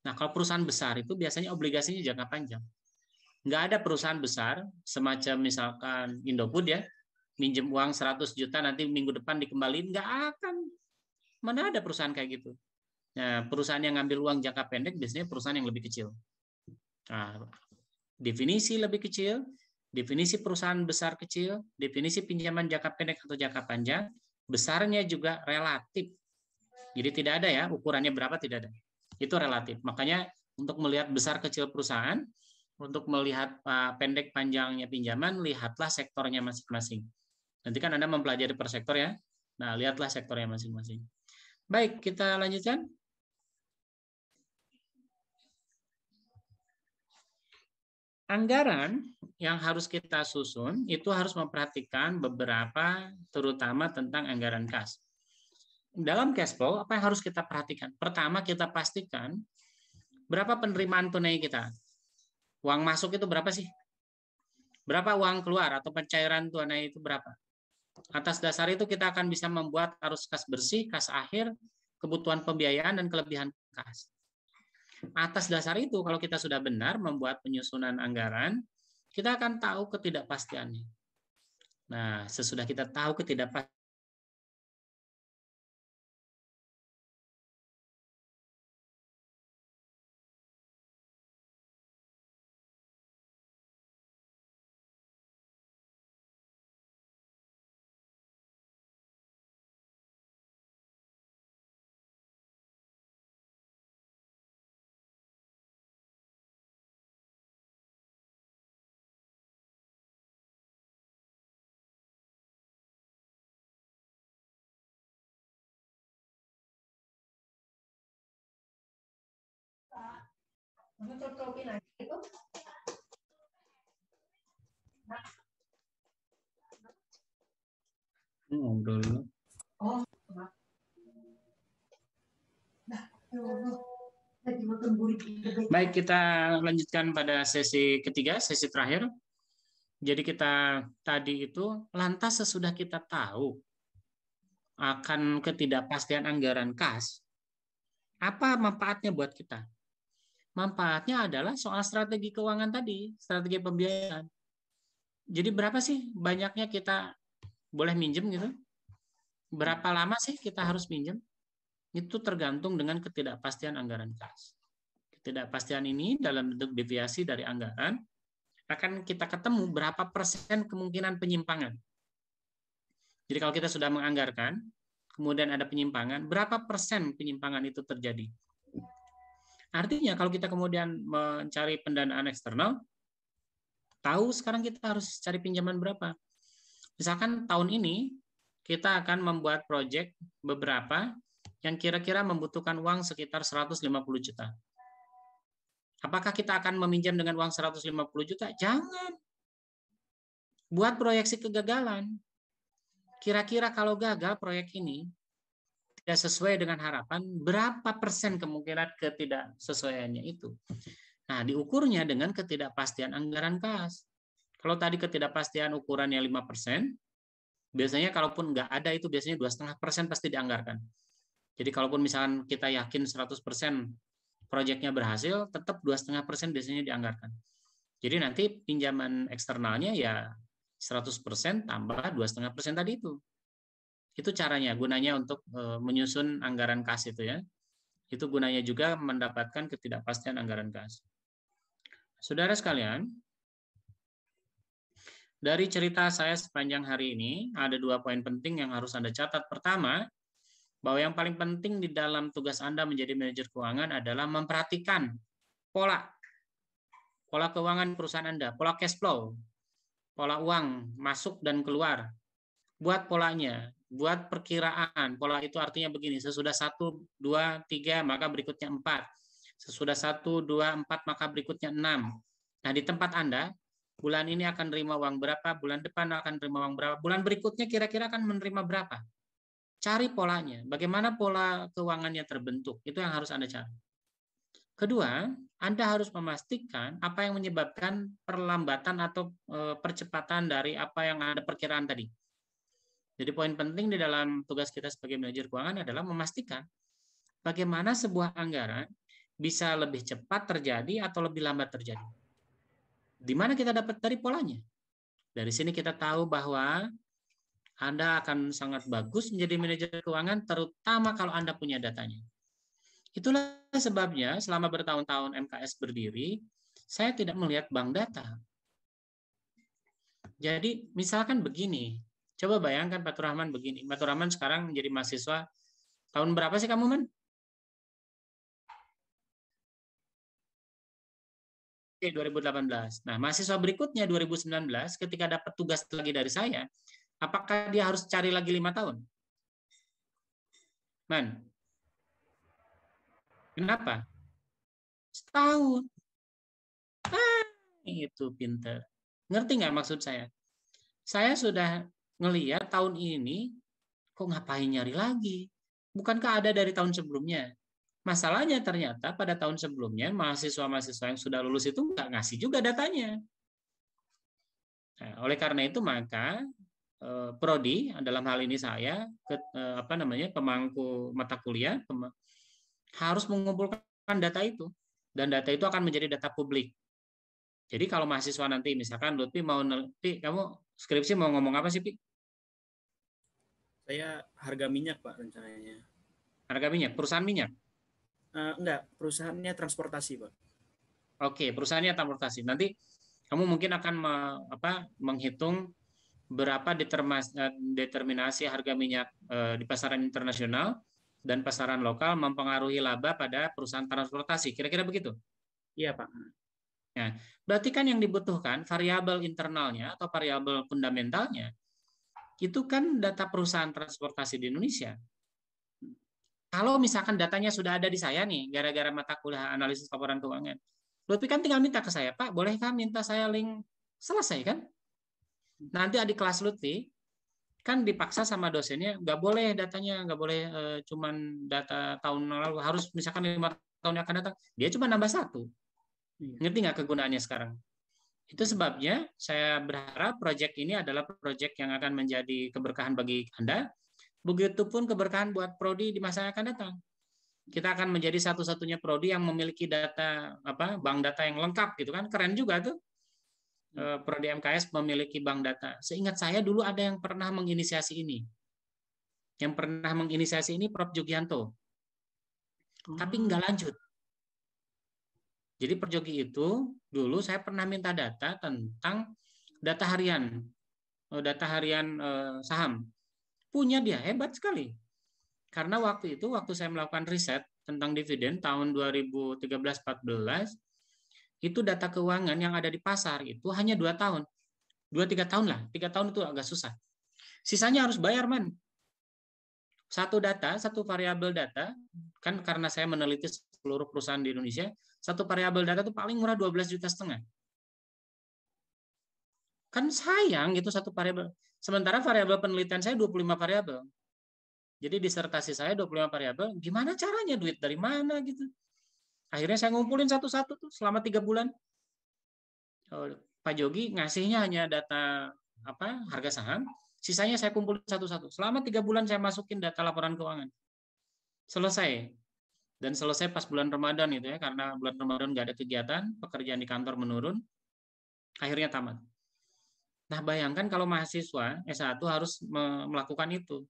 Nah, kalau perusahaan besar itu biasanya obligasinya jangka panjang. Nggak ada perusahaan besar, semacam misalkan Indofood ya, minjem uang 100 juta, nanti minggu depan dikembaliin, nggak akan. Mana ada perusahaan kayak gitu. Nah, perusahaan yang ngambil uang jangka pendek biasanya perusahaan yang lebih kecil. Nah, definisi lebih kecil, definisi perusahaan besar kecil, definisi pinjaman jangka pendek atau jangka panjang, besarnya juga relatif. Jadi tidak ada ya, ukurannya berapa tidak ada. Itu relatif. Makanya untuk melihat besar kecil perusahaan, untuk melihat pendek panjangnya pinjaman, lihatlah sektornya masing-masing. Nanti kan Anda mempelajari per sektor ya. Nah, lihatlah sektornya masing-masing. Baik, kita lanjutkan. Anggaran yang harus kita susun itu harus memperhatikan beberapa, terutama tentang anggaran kas. Dalam cash flow, apa yang harus kita perhatikan? Pertama, kita pastikan berapa penerimaan tunai kita. Uang masuk itu berapa sih? Berapa uang keluar atau pencairan tunai itu berapa? Atas dasar itu kita akan bisa membuat arus kas bersih, kas akhir, kebutuhan pembiayaan, dan kelebihan kas. Atas dasar itu, kalau kita sudah benar membuat penyusunan anggaran, kita akan tahu ketidakpastiannya. Nah, sesudah kita tahu ketidakpastian, ngobrol. Baik, kita lanjutkan pada sesi ketiga, sesi terakhir. Jadi kita tadi itu lantas sesudah kita tahu akan ketidakpastian anggaran kas, apa manfaatnya buat kita? Manfaatnya adalah soal strategi keuangan tadi, strategi pembiayaan. Jadi berapa sih banyaknya kita boleh minjem gitu? Berapa lama sih kita harus minjem? Itu tergantung dengan ketidakpastian anggaran kas. Ketidakpastian ini dalam bentuk deviasi dari anggaran akan kita ketemu berapa persen kemungkinan penyimpangan. Jadi kalau kita sudah menganggarkan, kemudian ada penyimpangan, berapa persen penyimpangan itu terjadi? Artinya kalau kita kemudian mencari pendanaan eksternal, tahu sekarang kita harus cari pinjaman berapa. Misalkan tahun ini kita akan membuat proyek beberapa yang kira-kira membutuhkan uang sekitar 150 juta. Apakah kita akan meminjam dengan uang 150 juta? Jangan. Buat proyeksi kegagalan. Kira-kira kalau gagal proyek ini tidak sesuai dengan harapan, berapa persen kemungkinan ketidaksesuaiannya itu? Nah, diukurnya dengan ketidakpastian anggaran kas. Kalau tadi ketidakpastian ukurannya 5%, biasanya kalaupun nggak ada itu biasanya 2,5% pasti dianggarkan. Jadi kalaupun misalkan kita yakin 100% proyeknya berhasil, tetap 2,5% biasanya dianggarkan. Jadi nanti pinjaman eksternalnya ya 100% tambah 2,5% tadi itu. Itu caranya, gunanya untuk menyusun anggaran kas itu ya. Itu gunanya juga mendapatkan ketidakpastian anggaran kas. Saudara sekalian, dari cerita saya sepanjang hari ini, ada 2 poin penting yang harus Anda catat. Pertama, bahwa yang paling penting di dalam tugas Anda menjadi manajer keuangan adalah memperhatikan pola keuangan perusahaan Anda, pola cash flow, pola uang masuk dan keluar. Buat polanya, buat perkiraan. Pola itu artinya begini, sesudah 1, 2, 3, maka berikutnya 4. Sesudah 1, 2, 4, maka berikutnya 6. Nah, di tempat Anda, bulan ini akan menerima uang berapa, bulan depan akan menerima uang berapa, bulan berikutnya kira-kira akan menerima berapa. Cari polanya, bagaimana pola keuangannya terbentuk, itu yang harus Anda cari. Kedua, Anda harus memastikan apa yang menyebabkan perlambatan atau percepatan dari apa yang Anda perkiraan tadi. Jadi poin penting di dalam tugas kita sebagai manajer keuangan adalah memastikan bagaimana sebuah anggaran bisa lebih cepat terjadi atau lebih lambat terjadi. Di mana kita dapat dari polanya? Dari sini kita tahu bahwa Anda akan sangat bagus menjadi manajer keuangan, terutama kalau Anda punya datanya. Itulah sebabnya selama bertahun-tahun MKS berdiri, saya tidak melihat bank data. Jadi misalkan begini, coba bayangkan Pak Turahman begini. Pak Turahman sekarang menjadi mahasiswa tahun berapa sih kamu, Man? Oke, 2018. Nah, mahasiswa berikutnya 2019 ketika dapat tugas lagi dari saya, apakah dia harus cari lagi 5 tahun? Man? Kenapa? Setahun. Itu pinter. Ngerti nggak maksud saya? Saya sudah ngelihat tahun ini, kok ngapain nyari lagi? Bukankah ada dari tahun sebelumnya? Masalahnya ternyata pada tahun sebelumnya, mahasiswa-mahasiswa yang sudah lulus itu nggak ngasih juga datanya. Nah, oleh karena itu, maka Prodi, dalam hal ini saya, pemangku mata kuliah, harus mengumpulkan data itu. Dan data itu akan menjadi data publik. Jadi kalau mahasiswa nanti, misalkan Lutfi kamu skripsi mau ngomong apa sih, Pi? Saya harga minyak, Pak, rencananya. Harga minyak? Perusahaan minyak? Enggak, perusahaannya transportasi, Pak. Oke, perusahaannya transportasi. Nanti kamu mungkin akan menghitung berapa determinasi harga minyak di pasaran internasional dan pasaran lokal mempengaruhi laba pada perusahaan transportasi. Kira-kira begitu? Iya, Pak. Nah, berarti kan yang dibutuhkan variabel internalnya atau variabel fundamentalnya itu kan data perusahaan transportasi di Indonesia. Kalau misalkan datanya sudah ada di saya nih, gara-gara mata kuliah analisis laporan keuangan, Lutfi kan tinggal minta ke saya, Pak, bolehkah minta saya link? Selesai kan? Nanti adik kelas Lutfi kan dipaksa sama dosennya, nggak boleh datanya, nggak boleh cuman data tahun lalu, harus misalkan 5 tahun yang akan datang, dia cuma nambah 1. Ngerti nggak kegunaannya sekarang? Itu sebabnya saya berharap proyek ini adalah proyek yang akan menjadi keberkahan bagi Anda, begitupun keberkahan buat Prodi di masa yang akan datang. Kita akan menjadi satu-satunya Prodi yang memiliki data bank data yang lengkap gitu kan, keren juga tuh. Prodi MKS memiliki bank data. Seingat saya dulu ada yang pernah menginisiasi ini. Yang pernah menginisiasi ini Prof. Jugianto. Tapi nggak lanjut. Jadi Perjogi itu dulu saya pernah minta data tentang data harian saham. Punya dia, hebat sekali. Karena waktu itu, waktu saya melakukan riset tentang dividen tahun 2013-14, itu data keuangan yang ada di pasar itu hanya 2 tahun. 2-3 tahun lah. 3 tahun itu agak susah. Sisanya harus bayar, man. Satu variabel data, kan karena saya meneliti seluruh perusahaan di Indonesia, satu variabel data itu paling murah 12,5 juta. Kan sayang gitu satu variabel. Sementara variabel penelitian saya 25 variabel. Jadi disertasi saya 25 variabel, gimana caranya, duit dari mana gitu. Akhirnya saya ngumpulin satu-satu tuh selama 3 bulan. Pak Jogi ngasihnya hanya data harga saham, sisanya saya kumpulin satu-satu. Selama 3 bulan saya masukin data laporan keuangan. Selesai. Dan selesai pas bulan Ramadan itu ya, karena bulan Ramadan nggak ada kegiatan, pekerjaan di kantor menurun, akhirnya tamat. Nah, bayangkan kalau mahasiswa S1 harus melakukan itu.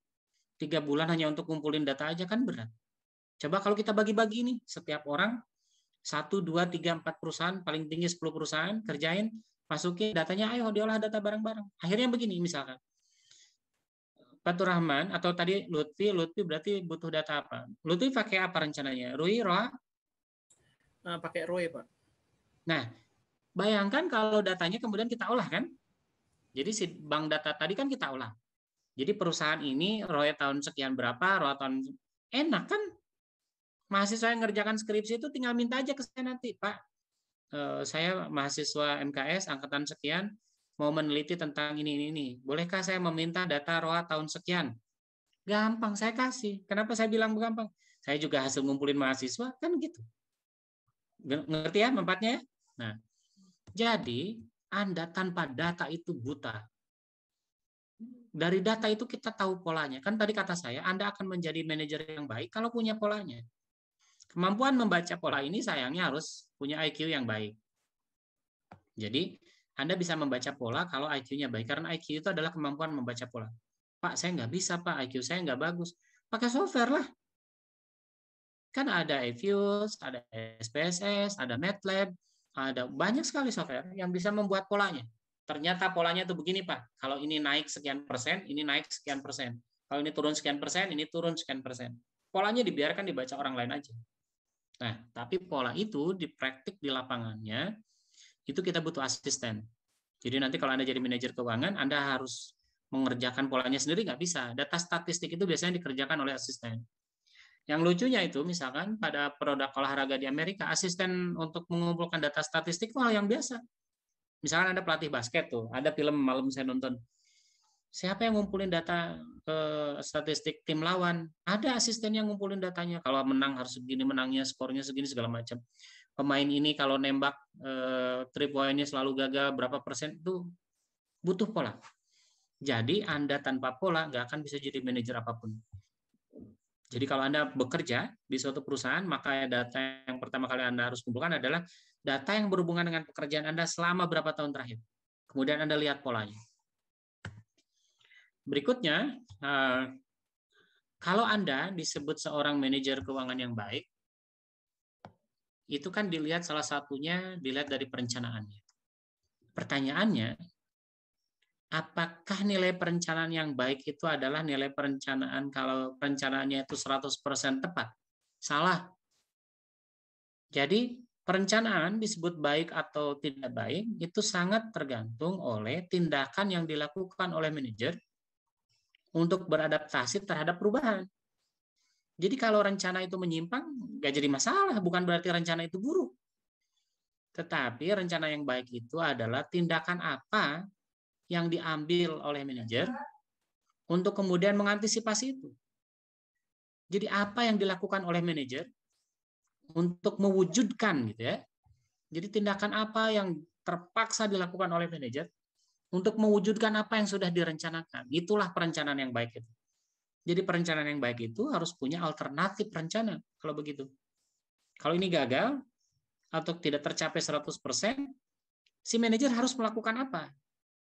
3 bulan hanya untuk kumpulin data aja kan berat. Coba kalau kita bagi-bagi nih, setiap orang 1, 2, 3, 4 perusahaan, paling tinggi 10 perusahaan, kerjain, masukin datanya, ayo diolah data bareng-bareng. Akhirnya begini misalkan. Fatur Rahman atau tadi Lutfi berarti butuh data apa? Lutfi pakai apa rencananya? Rui, Roa? Pakai Roy, Pak. Nah, bayangkan kalau datanya kemudian kita olah kan? Jadi si bank data tadi kan kita olah. Jadi perusahaan ini Roy tahun sekian berapa, Roa tahun enak kan? Mahasiswa yang ngerjakan skripsi itu tinggal minta aja ke saya nanti, Pak. Saya mahasiswa MKS angkatan sekian, mau meneliti tentang ini. Bolehkah saya meminta data Roa tahun sekian? Gampang, saya kasih. Kenapa saya bilang gampang? Saya juga hasil ngumpulin mahasiswa, kan gitu. Ngerti ya manfaatnya? Nah, jadi Anda tanpa data itu buta. Dari data itu kita tahu polanya. Kan tadi kata saya, Anda akan menjadi manajer yang baik kalau punya polanya. Kemampuan membaca pola ini sayangnya harus punya IQ yang baik. Jadi, Anda bisa membaca pola kalau IQ-nya baik. Karena IQ itu adalah kemampuan membaca pola. Pak, saya nggak bisa, Pak. IQ saya nggak bagus. Pakai software lah. Kan ada eViews, ada SPSS, ada MATLAB, ada banyak sekali software yang bisa membuat polanya. Ternyata polanya itu begini, Pak. Kalau ini naik sekian persen, ini naik sekian persen. Kalau ini turun sekian persen, ini turun sekian persen. Polanya dibiarkan dibaca orang lain aja. Nah, tapi pola itu dipraktik di lapangannya, itu kita butuh asisten. Jadi nanti kalau Anda jadi manajer keuangan, Anda harus mengerjakan polanya sendiri, nggak bisa. Data statistik itu biasanya dikerjakan oleh asisten. Yang lucunya itu, misalkan pada produk olahraga di Amerika, asisten untuk mengumpulkan data statistik itu hal yang biasa. Misalkan Anda pelatih basket tuh, ada film malam saya nonton. Siapa yang ngumpulin data statistik tim lawan? Ada asisten yang ngumpulin datanya. Kalau menang harus segini menangnya, skornya segini segala macam. Pemain ini kalau nembak 3 point-nya selalu gagal berapa persen, itu butuh pola. Jadi Anda tanpa pola nggak akan bisa jadi manajer apapun. Jadi kalau Anda bekerja di suatu perusahaan, maka data yang pertama kali Anda harus kumpulkan adalah data yang berhubungan dengan pekerjaan Anda selama berapa tahun terakhir. Kemudian Anda lihat polanya. Berikutnya, kalau Anda disebut seorang manajer keuangan yang baik, itu kan dilihat salah satunya dilihat dari perencanaannya. Pertanyaannya, apakah nilai perencanaan yang baik itu adalah nilai perencanaan kalau perencanaannya itu 100% tepat? Salah. Jadi, perencanaan disebut baik atau tidak baik itu sangat tergantung oleh tindakan yang dilakukan oleh manajer untuk beradaptasi terhadap perubahan. Jadi kalau rencana itu menyimpang, nggak jadi masalah, bukan berarti rencana itu buruk. Tetapi rencana yang baik itu adalah tindakan apa yang diambil oleh manajer untuk kemudian mengantisipasi itu. Jadi apa yang dilakukan oleh manajer untuk mewujudkan gitu ya. Jadi tindakan apa yang terpaksa dilakukan oleh manajer untuk mewujudkan apa yang sudah direncanakan. Itulah perencanaan yang baik itu. Jadi perencanaan yang baik itu harus punya alternatif rencana kalau begitu. Kalau ini gagal atau tidak tercapai 100%, si manajer harus melakukan apa.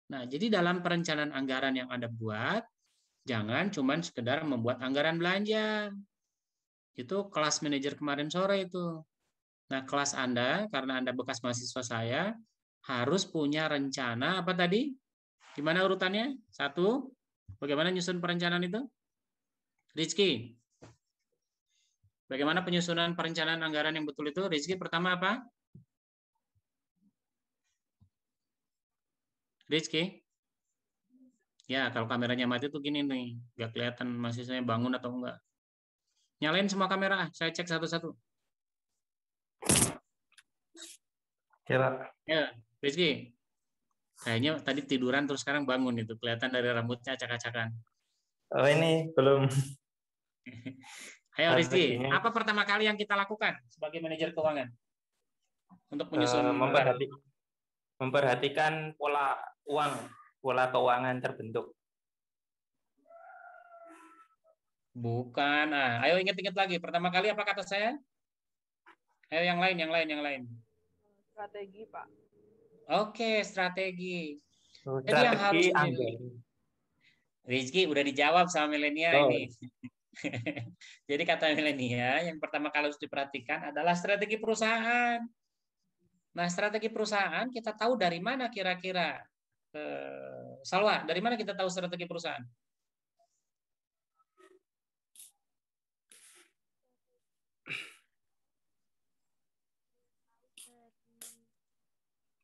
Nah, jadi dalam perencanaan anggaran yang Anda buat, jangan cuman sekedar membuat anggaran belanja. Itu kelas manajer kemarin sore itu. Nah, kelas Anda, karena Anda bekas mahasiswa saya, harus punya rencana apa tadi? Gimana urutannya? 1, bagaimana nyusun perencanaan itu? Rizky, bagaimana penyusunan perencanaan anggaran yang betul itu? Rizky, pertama apa? Rizky? Ya, kalau kameranya mati tuh gini nih. Nggak kelihatan mahasiswanya bangun atau enggak. Nyalain semua kamera, saya cek satu-satu. Ya, Pak. Ya, Rizky. Kayaknya tadi tiduran terus sekarang bangun itu. Kelihatan dari rambutnya acak-acakan. Oh, ini belum. Ayo Rizky, apa pertama kali yang kita lakukan sebagai manajer keuangan? Untuk menyusun memperhatikan pola uang, pola keuangan terbentuk. Bukan. Ayo ingat-ingat lagi. Pertama kali apa kata saya? Ayo yang lain. Strategi, Pak. Oke, strategi. Jadi yang harus Rizky udah dijawab sama milenial ini. Jadi kata milenial, yang pertama kali harus diperhatikan adalah strategi perusahaan. Nah, strategi perusahaan kita tahu dari mana kira-kira? Salwa, dari mana kita tahu strategi perusahaan?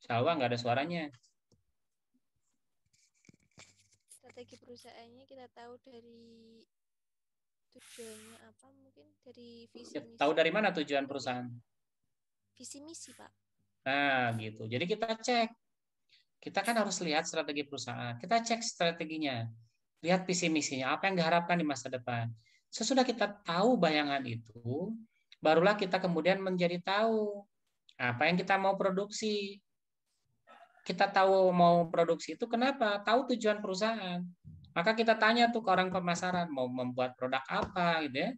Salwa nggak ada suaranya. Strategi perusahaannya kita tahu dari tujuannya apa, mungkin dari visi misi. Tahu dari mana tujuan perusahaan? Visi misi, Pak. Nah, gitu. Jadi kita cek. Kita kan harus lihat strategi perusahaan. Kita cek strateginya. Lihat visi misinya, apa yang diharapkan di masa depan. Sesudah kita tahu bayangan itu, barulah kita kemudian menjadi tahu apa yang kita mau produksi. Kita tahu mau produksi itu kenapa? Tahu tujuan perusahaan. Maka kita tanya tuh ke orang pemasaran, mau membuat produk apa gitu ya.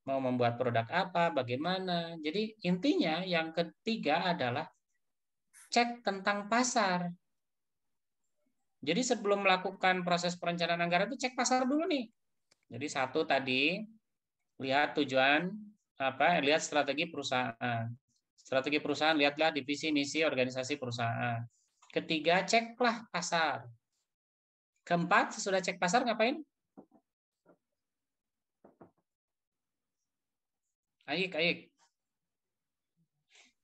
Mau membuat produk apa, bagaimana. Jadi intinya yang ketiga adalah cek tentang pasar. Jadi sebelum melakukan proses perencanaan anggaran itu cek pasar dulu nih. Jadi 1 tadi lihat tujuan lihat strategi perusahaan. Strategi perusahaan lihatlah divisi misi organisasi perusahaan. Ketiga, ceklah pasar. Keempat, sesudah cek pasar ngapain? Aik.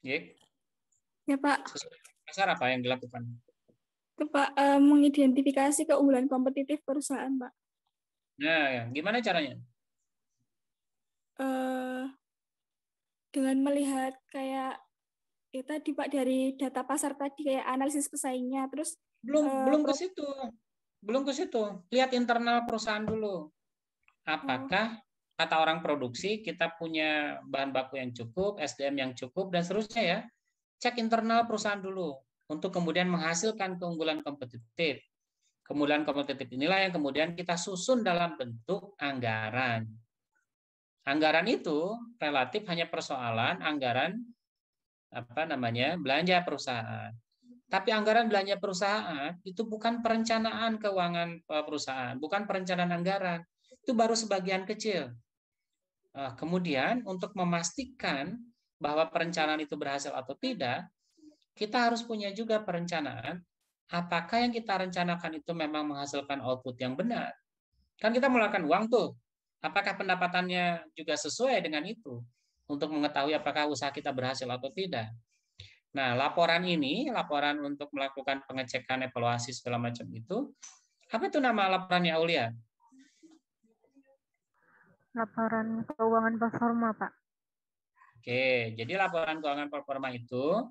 Ya, Pak. Sesudah cek pasar apa yang dilakukan? Itu, Pak, mengidentifikasi keunggulan kompetitif perusahaan, Pak. Nah, gimana caranya? Dengan melihat kayak tadi Pak dari data pasar tadi kayak analisis pesaingnya, terus belum ke situ. Lihat internal perusahaan dulu. Apakah kata orang produksi kita punya bahan baku yang cukup, SDM yang cukup dan seterusnya ya. Cek internal perusahaan dulu untuk kemudian menghasilkan keunggulan kompetitif. Keunggulan kompetitif inilah yang kemudian kita susun dalam bentuk anggaran. Anggaran itu relatif hanya persoalan anggaran belanja perusahaan. Tapi anggaran belanja perusahaan itu bukan perencanaan keuangan perusahaan, bukan perencanaan anggaran. Itu baru sebagian kecil. Kemudian untuk memastikan bahwa perencanaan itu berhasil atau tidak, kita harus punya juga perencanaan apakah yang kita rencanakan itu memang menghasilkan output yang benar. Kan kita mengeluarkan uang tuh. Apakah pendapatannya juga sesuai dengan itu? Untuk mengetahui apakah usaha kita berhasil atau tidak. Nah, laporan ini, laporan untuk melakukan pengecekan, evaluasi, segala macam itu, apa itu nama laporannya, Aulia? Laporan keuangan performa, Pak. Oke, jadi laporan keuangan performa itu,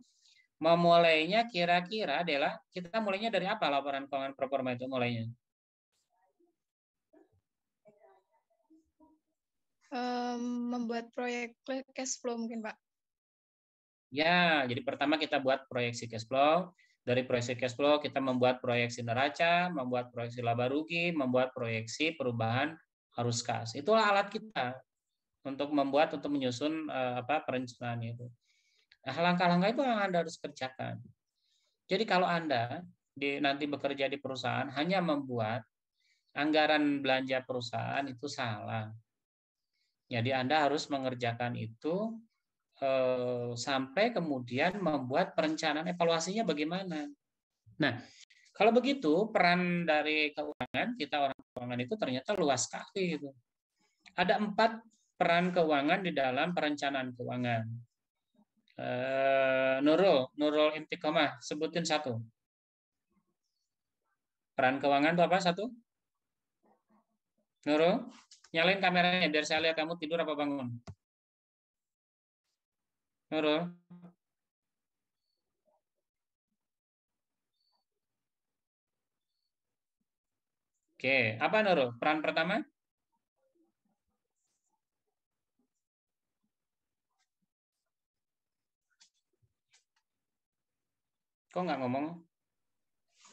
memulainya kira-kira adalah, kita mulainya dari apa laporan keuangan performa itu mulainya? Membuat proyek cash flow mungkin, Pak. Ya, jadi pertama kita buat proyeksi cash flow. Dari proyeksi cash flow kita membuat proyeksi neraca, membuat proyeksi laba rugi, membuat proyeksi perubahan arus kas. Itulah alat kita untuk menyusun perencanaan itu. Nah, langkah-langkah itu yang Anda harus kerjakan. Jadi kalau Anda nanti bekerja di perusahaan hanya membuat anggaran belanja perusahaan itu salah. Jadi Anda harus mengerjakan itu sampai kemudian membuat perencanaan evaluasinya bagaimana. Nah, kalau begitu peran dari keuangan, kita orang keuangan itu ternyata luas sekali itu. Ada 4 peran keuangan di dalam perencanaan keuangan. Nurul Intiqomah, sebutin 1. Peran keuangan itu apa? 1? Nurul, nyalain kameranya biar saya lihat kamu tidur apa bangun. Nurul. Oke, apa Nurul? Peran pertama? Kok nggak ngomong?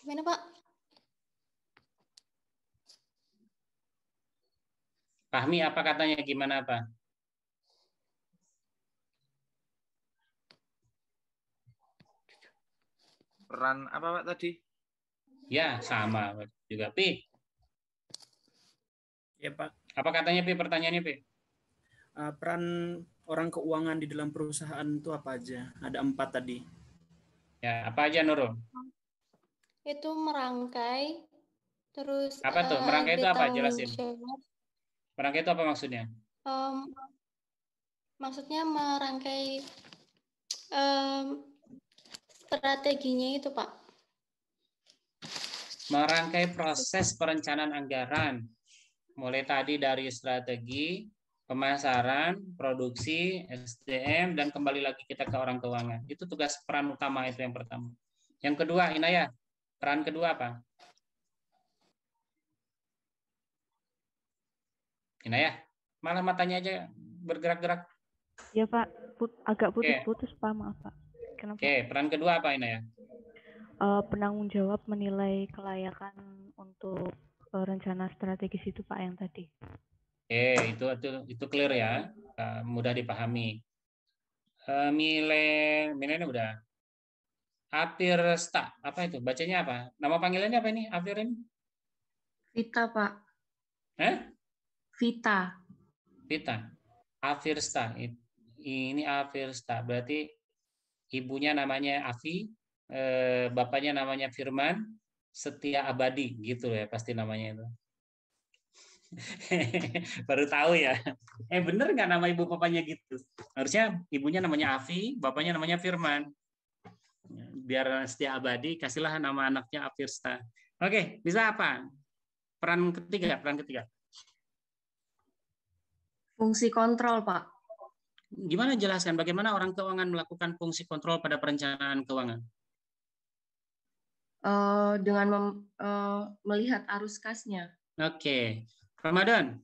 Gimana, Pak? Fahmi apa katanya, gimana apa? Peran apa Pak tadi? Ya, sama juga, Pi. Ya, Pak. Apa katanya, Pi? Pertanyaannya, Pi? Peran orang keuangan di dalam perusahaan itu apa aja? Ada 4 tadi. Ya, apa aja, Nurul? Itu merangkai, terus apa tuh? Merangkai itu apa? Jelasin. jawab. Merangkai itu apa maksudnya? Maksudnya merangkai strateginya itu, Pak. Merangkai proses perencanaan anggaran. Mulai tadi dari strategi, pemasaran, produksi, SDM, dan kembali lagi kita ke orang keuangan. Itu tugas peran utama itu yang pertama. Yang kedua, Inaya, peran kedua apa? Inaya, malah matanya aja bergerak-gerak. Ya Pak, agak putus-putus Pak, maaf Pak. Kenapa? Oke, peran kedua apa Inaya? Penanggung jawab menilai kelayakan untuk rencana strategis itu Pak yang tadi. Itu clear ya, mudah dipahami. Milenya udah. Afirsta, apa itu? Bacanya apa? Nama panggilannya apa ini? Afirin? Vita, Pak. Vita. Afirsta. Ini Afirsta. Berarti ibunya namanya Afi, bapaknya namanya Firman, Setia Abadi, gitu ya pasti namanya itu. Baru tahu ya. Bener nggak nama ibu bapaknya gitu? Harusnya ibunya namanya Afi, bapaknya namanya Firman. Biar setia abadi, kasihlah nama anaknya Afirsta. Oke, bisa apa? Peran ketiga. Fungsi kontrol, Pak. Gimana jelaskan bagaimana orang keuangan melakukan fungsi kontrol pada perencanaan keuangan? Dengan melihat arus kasnya. Oke. Ramadan.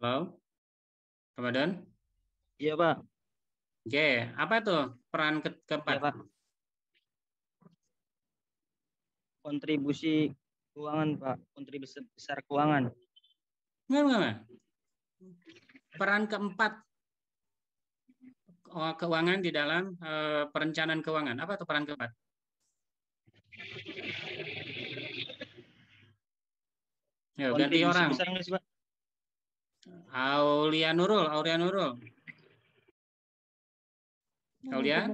Halo? Ramadan? Iya, Pak. Oke, apa tuh peran keempat? Ya, Pak. Kontribusi keuangan, Pak. Kontribusi besar keuangan. Enggak. Peran keempat keuangan di dalam perencanaan keuangan. Apa tuh peran keempat? Ya, ganti orang. Besar nggak sih, Pak? Aulia Nurul. Aulia?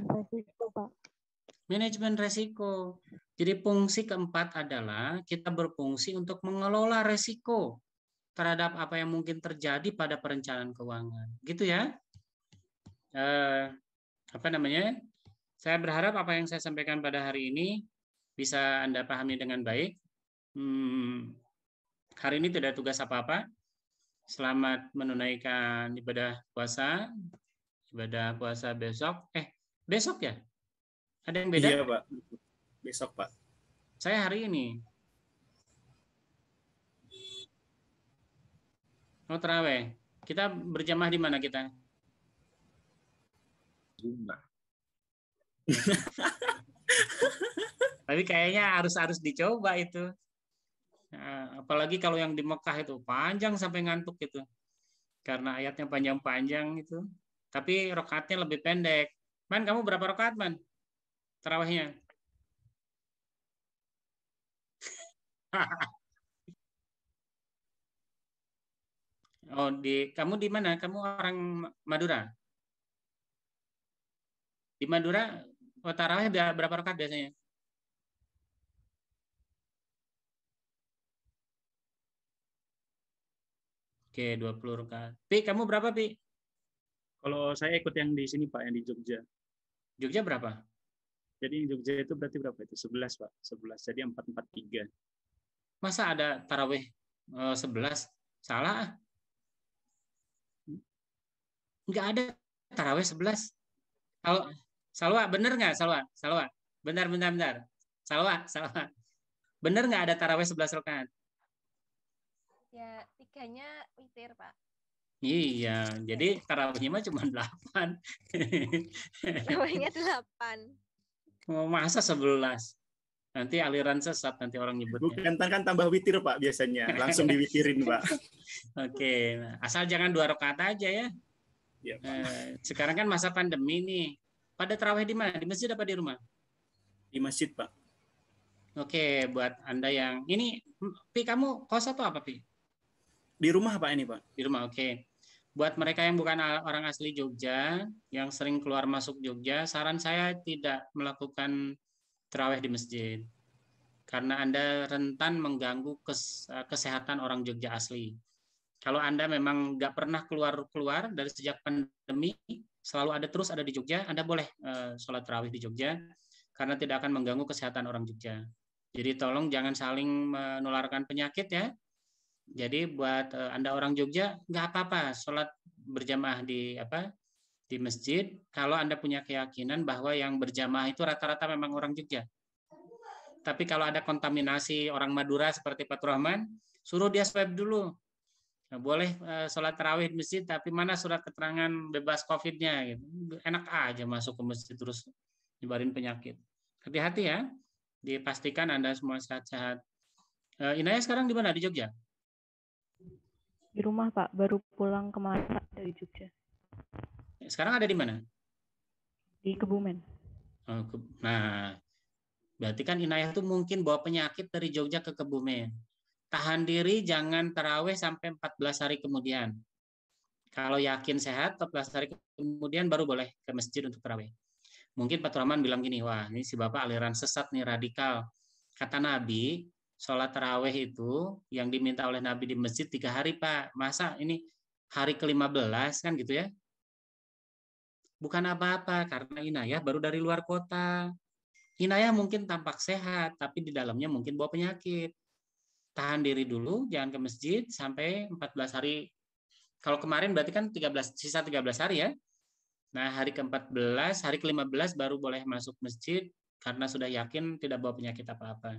Manajemen resiko. Jadi fungsi keempat adalah kita berfungsi untuk mengelola resiko terhadap apa yang mungkin terjadi pada perencanaan keuangan. Gitu ya. Saya berharap apa yang saya sampaikan pada hari ini bisa Anda pahami dengan baik. Hari ini tidak ada tugas apa-apa. Selamat menunaikan ibadah puasa. Ibadah puasa besok. Besok ya? Ada yang beda? Iya, Pak. Besok, Pak. Saya hari ini. Oh, terawih. Kita berjamaah di mana kita? Zumba. Tapi kayaknya harus dicoba itu. Nah, apalagi kalau yang di Mekah itu panjang sampai ngantuk gitu. Karena ayatnya panjang-panjang itu. Tapi rakaatnya lebih pendek. Man, kamu berapa rakaat, Man? Tarawihnya? Oh, kamu di mana? Kamu orang Madura? Di Madura, tarawih berapa rakaat biasanya? Oke, 20 rakaat. Pi, kamu berapa, Pi? Kalau saya ikut yang di sini, Pak, yang di Jogja. Jogja berapa? Jadi yang Jogja itu berarti berapa itu? 11, Pak. 11. Jadi 443. Masa ada tarawih 11? Salah. Nggak ada tarawih 11. Kalau Salwa, bener nggak Salwa? Salwa, bentar. Salwa. Bener nggak ada tarawih 11 rakaat? Ya, 3-nya witir, Pak. Iya, jadi tarawihnya mah cuma 8. Tarawihnya 8. Masa 11? Nanti aliran sesat nanti orang nyebutnya. Bukan kan tambah witir, Pak, biasanya. Langsung diwitirin, Pak. Oke, asal jangan 2 rakaat aja ya. Ya, sekarang kan masa pandemi nih. Pada tarawih di mana? Di masjid apa di rumah? Di masjid, Pak. Oke, buat Anda yang ini, Pi, kamu kos atau apa, Pi? Di rumah, Pak, ini, Pak. Di rumah, oke. Buat mereka yang bukan orang asli Jogja, yang sering keluar masuk Jogja, saran saya tidak melakukan tarawih di masjid. Karena Anda rentan mengganggu kesehatan orang Jogja asli. Kalau Anda memang nggak pernah keluar dari sejak pandemi, selalu ada di Jogja, Anda boleh sholat tarawih di Jogja, karena tidak akan mengganggu kesehatan orang Jogja. Jadi tolong jangan saling menularkan penyakit ya. Jadi buat Anda orang Jogja, nggak apa-apa sholat berjamaah di masjid, kalau Anda punya keyakinan bahwa yang berjamaah itu rata-rata memang orang Jogja. Tapi kalau ada kontaminasi orang Madura seperti Pak Rahman, suruh dia swab dulu. Nah, boleh sholat tarawih di masjid, tapi mana surat keterangan bebas COVID-nya? Gitu. Enak aja masuk ke masjid terus nyebarin penyakit. Hati-hati ya, dipastikan Anda semua sehat-sehat. Inaya sekarang di mana? Di Jogja? Di rumah, Pak. Baru pulang kemarin dari Jogja. Sekarang ada di mana? Di Kebumen. Nah, berarti kan Inayah tuh mungkin bawa penyakit dari Jogja ke Kebumen. Tahan diri, jangan tarawih sampai 14 hari kemudian. Kalau yakin sehat, 14 hari kemudian baru boleh ke masjid untuk tarawih. Mungkin Pak Rahman bilang gini, wah ini si Bapak aliran sesat nih, radikal. Kata Nabi, sholat tarawih itu yang diminta oleh Nabi di masjid 3 hari, Pak. Masa ini hari ke-15 kan gitu ya? Bukan apa-apa, karena Inayah baru dari luar kota. Inayah mungkin tampak sehat, tapi di dalamnya mungkin bawa penyakit. Tahan diri dulu, jangan ke masjid sampai 14 hari. Kalau kemarin berarti kan sisa 13 hari ya. Nah, hari ke-14, hari ke-15 baru boleh masuk masjid karena sudah yakin tidak bawa penyakit apa-apa.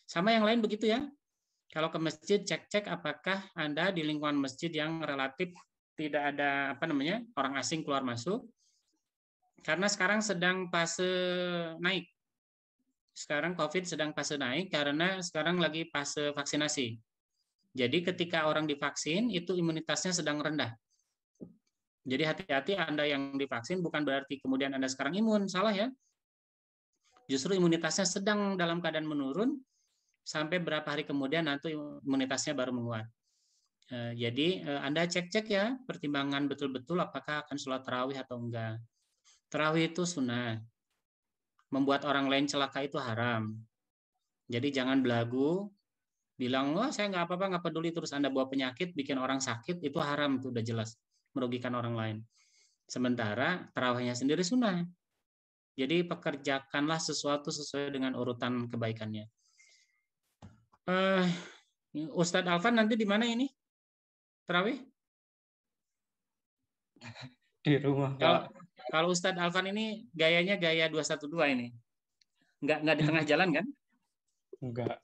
Sama yang lain begitu ya. Kalau ke masjid, cek-cek apakah Anda di lingkungan masjid yang relatif tidak ada orang asing keluar masuk. Karena sekarang sedang fase naik. Sekarang COVID sedang fase naik karena sekarang lagi fase vaksinasi. Jadi ketika orang divaksin itu imunitasnya sedang rendah. Jadi hati-hati Anda yang divaksin bukan berarti kemudian Anda sekarang imun, salah ya. Justru imunitasnya sedang dalam keadaan menurun sampai berapa hari kemudian nanti imunitasnya baru menguat. Jadi Anda cek-cek ya, pertimbangan betul-betul apakah akan sholat tarawih atau enggak. Tarawih itu sunnah. Membuat orang lain celaka itu haram. Jadi jangan belagu, bilang, wah saya nggak apa-apa, nggak peduli, terus Anda bawa penyakit, bikin orang sakit, itu haram, itu udah jelas, merugikan orang lain. Sementara tarawihnya sendiri sunnah. Jadi pekerjakanlah sesuatu sesuai dengan urutan kebaikannya. Ustadz Alvan nanti di mana ini? Tarawih? Di rumah, Pak. Kalau Ustadz Alvan ini gayanya gaya 212 ini. Nggak di tengah jalan kan? Enggak.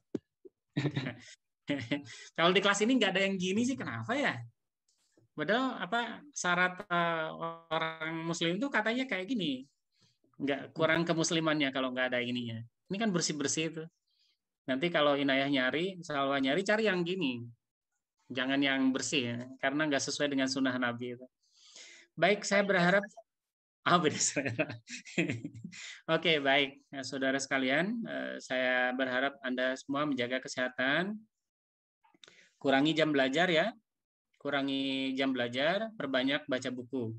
Kalau di kelas ini nggak ada yang gini sih, kenapa ya? Padahal syarat orang muslim itu katanya kayak gini. Nggak kurang kemuslimannya kalau nggak ada ininya. Ini kan bersih-bersih itu. Nanti kalau Inayah nyari, Salwa nyari, cari yang gini. Jangan yang bersih ya, karena nggak sesuai dengan sunnah Nabi itu. Baik, saya berharap Oh, beda selera. Oke, baik. Nah, saudara sekalian, saya berharap Anda semua menjaga kesehatan. Kurangi jam belajar ya. Kurangi jam belajar, perbanyak baca buku.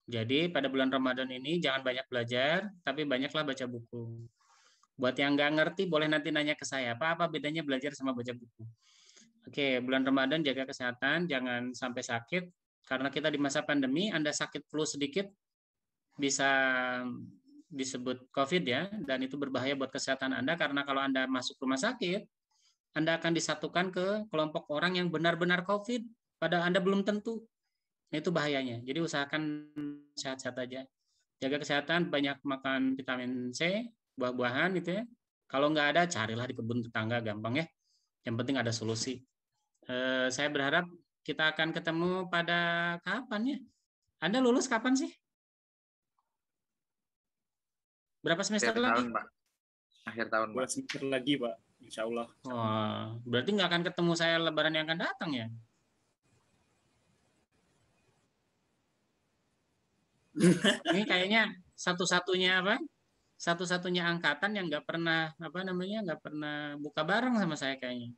Jadi pada bulan Ramadan ini jangan banyak belajar, tapi banyaklah baca buku. Buat yang nggak ngerti, boleh nanti nanya ke saya, apa bedanya belajar sama baca buku. Oke, bulan Ramadan jaga kesehatan, jangan sampai sakit. Karena kita di masa pandemi, Anda sakit flu sedikit, bisa disebut COVID ya, dan itu berbahaya buat kesehatan Anda, karena kalau Anda masuk rumah sakit, Anda akan disatukan ke kelompok orang yang benar-benar COVID, padahal Anda belum tentu. Nah, itu bahayanya. Jadi usahakan sehat-sehat aja. Jaga kesehatan, banyak makan vitamin C, buah-buahan gitu ya. Kalau nggak ada, carilah di kebun tetangga, gampang ya. Yang penting ada solusi. Saya berharap kita akan ketemu pada kapan ya? Anda lulus kapan sih? Berapa semester lagi? Tahun, Pak. Akhir tahun, Pak. 2 semester lagi, Pak. Insya Allah. Wah, berarti nggak akan ketemu saya Lebaran yang akan datang ya? Ini kayaknya satu-satunya apa? Satu-satunya angkatan yang nggak pernah nggak pernah buka bareng sama saya kayaknya.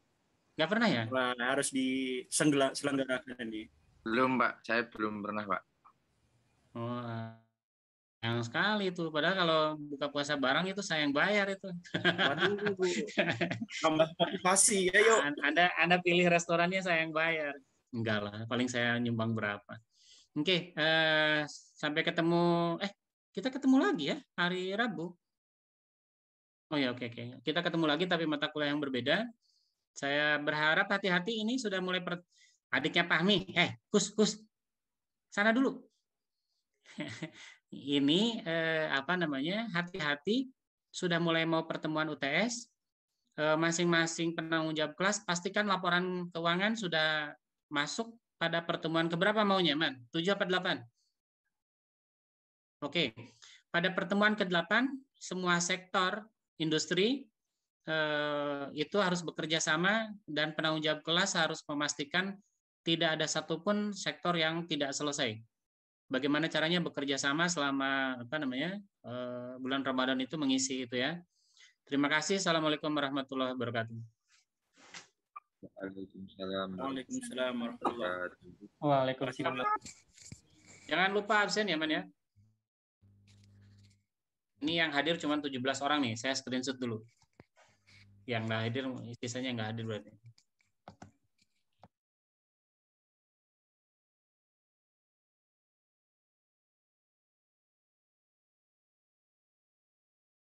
Nggak pernah ya? Wah, harus diselenggarakan ini. Belum, Pak. Saya belum pernah, Pak. Oh, yang sekali itu. Padahal kalau buka puasa bareng itu saya yang bayar itu. Waduh, tambah motivasi. Ayo. Anda pilih restorannya, saya yang bayar. Enggak lah, paling saya nyumbang berapa. Oke, sampai ketemu. Kita ketemu lagi ya hari Rabu. Oh ya, oke. Kita ketemu lagi tapi mata kuliah yang berbeda. Saya berharap hati-hati ini sudah mulai adiknya Fahmi. Kus. Sana dulu. Ini hati-hati sudah mulai mau pertemuan UTS. Masing-masing penanggung jawab kelas pastikan laporan keuangan sudah masuk pada pertemuan keberapa maunya, Man? 7 apa 8? Oke. Pada pertemuan ke-8 semua sektor industri itu harus bekerja sama dan penanggung jawab kelas harus memastikan tidak ada satupun sektor yang tidak selesai. Bagaimana caranya bekerja sama selama bulan Ramadan itu mengisi itu ya. Terima kasih. Assalamualaikum warahmatullahi wabarakatuh. Waalaikumsalam warahmatullahi wabarakatuh. Waalaikumsalam. Jangan lupa absen ya, Man ya. Ini yang hadir cuma 17 orang nih. Saya screenshot dulu. Yang nggak hadir, sisanya nggak hadir berarti.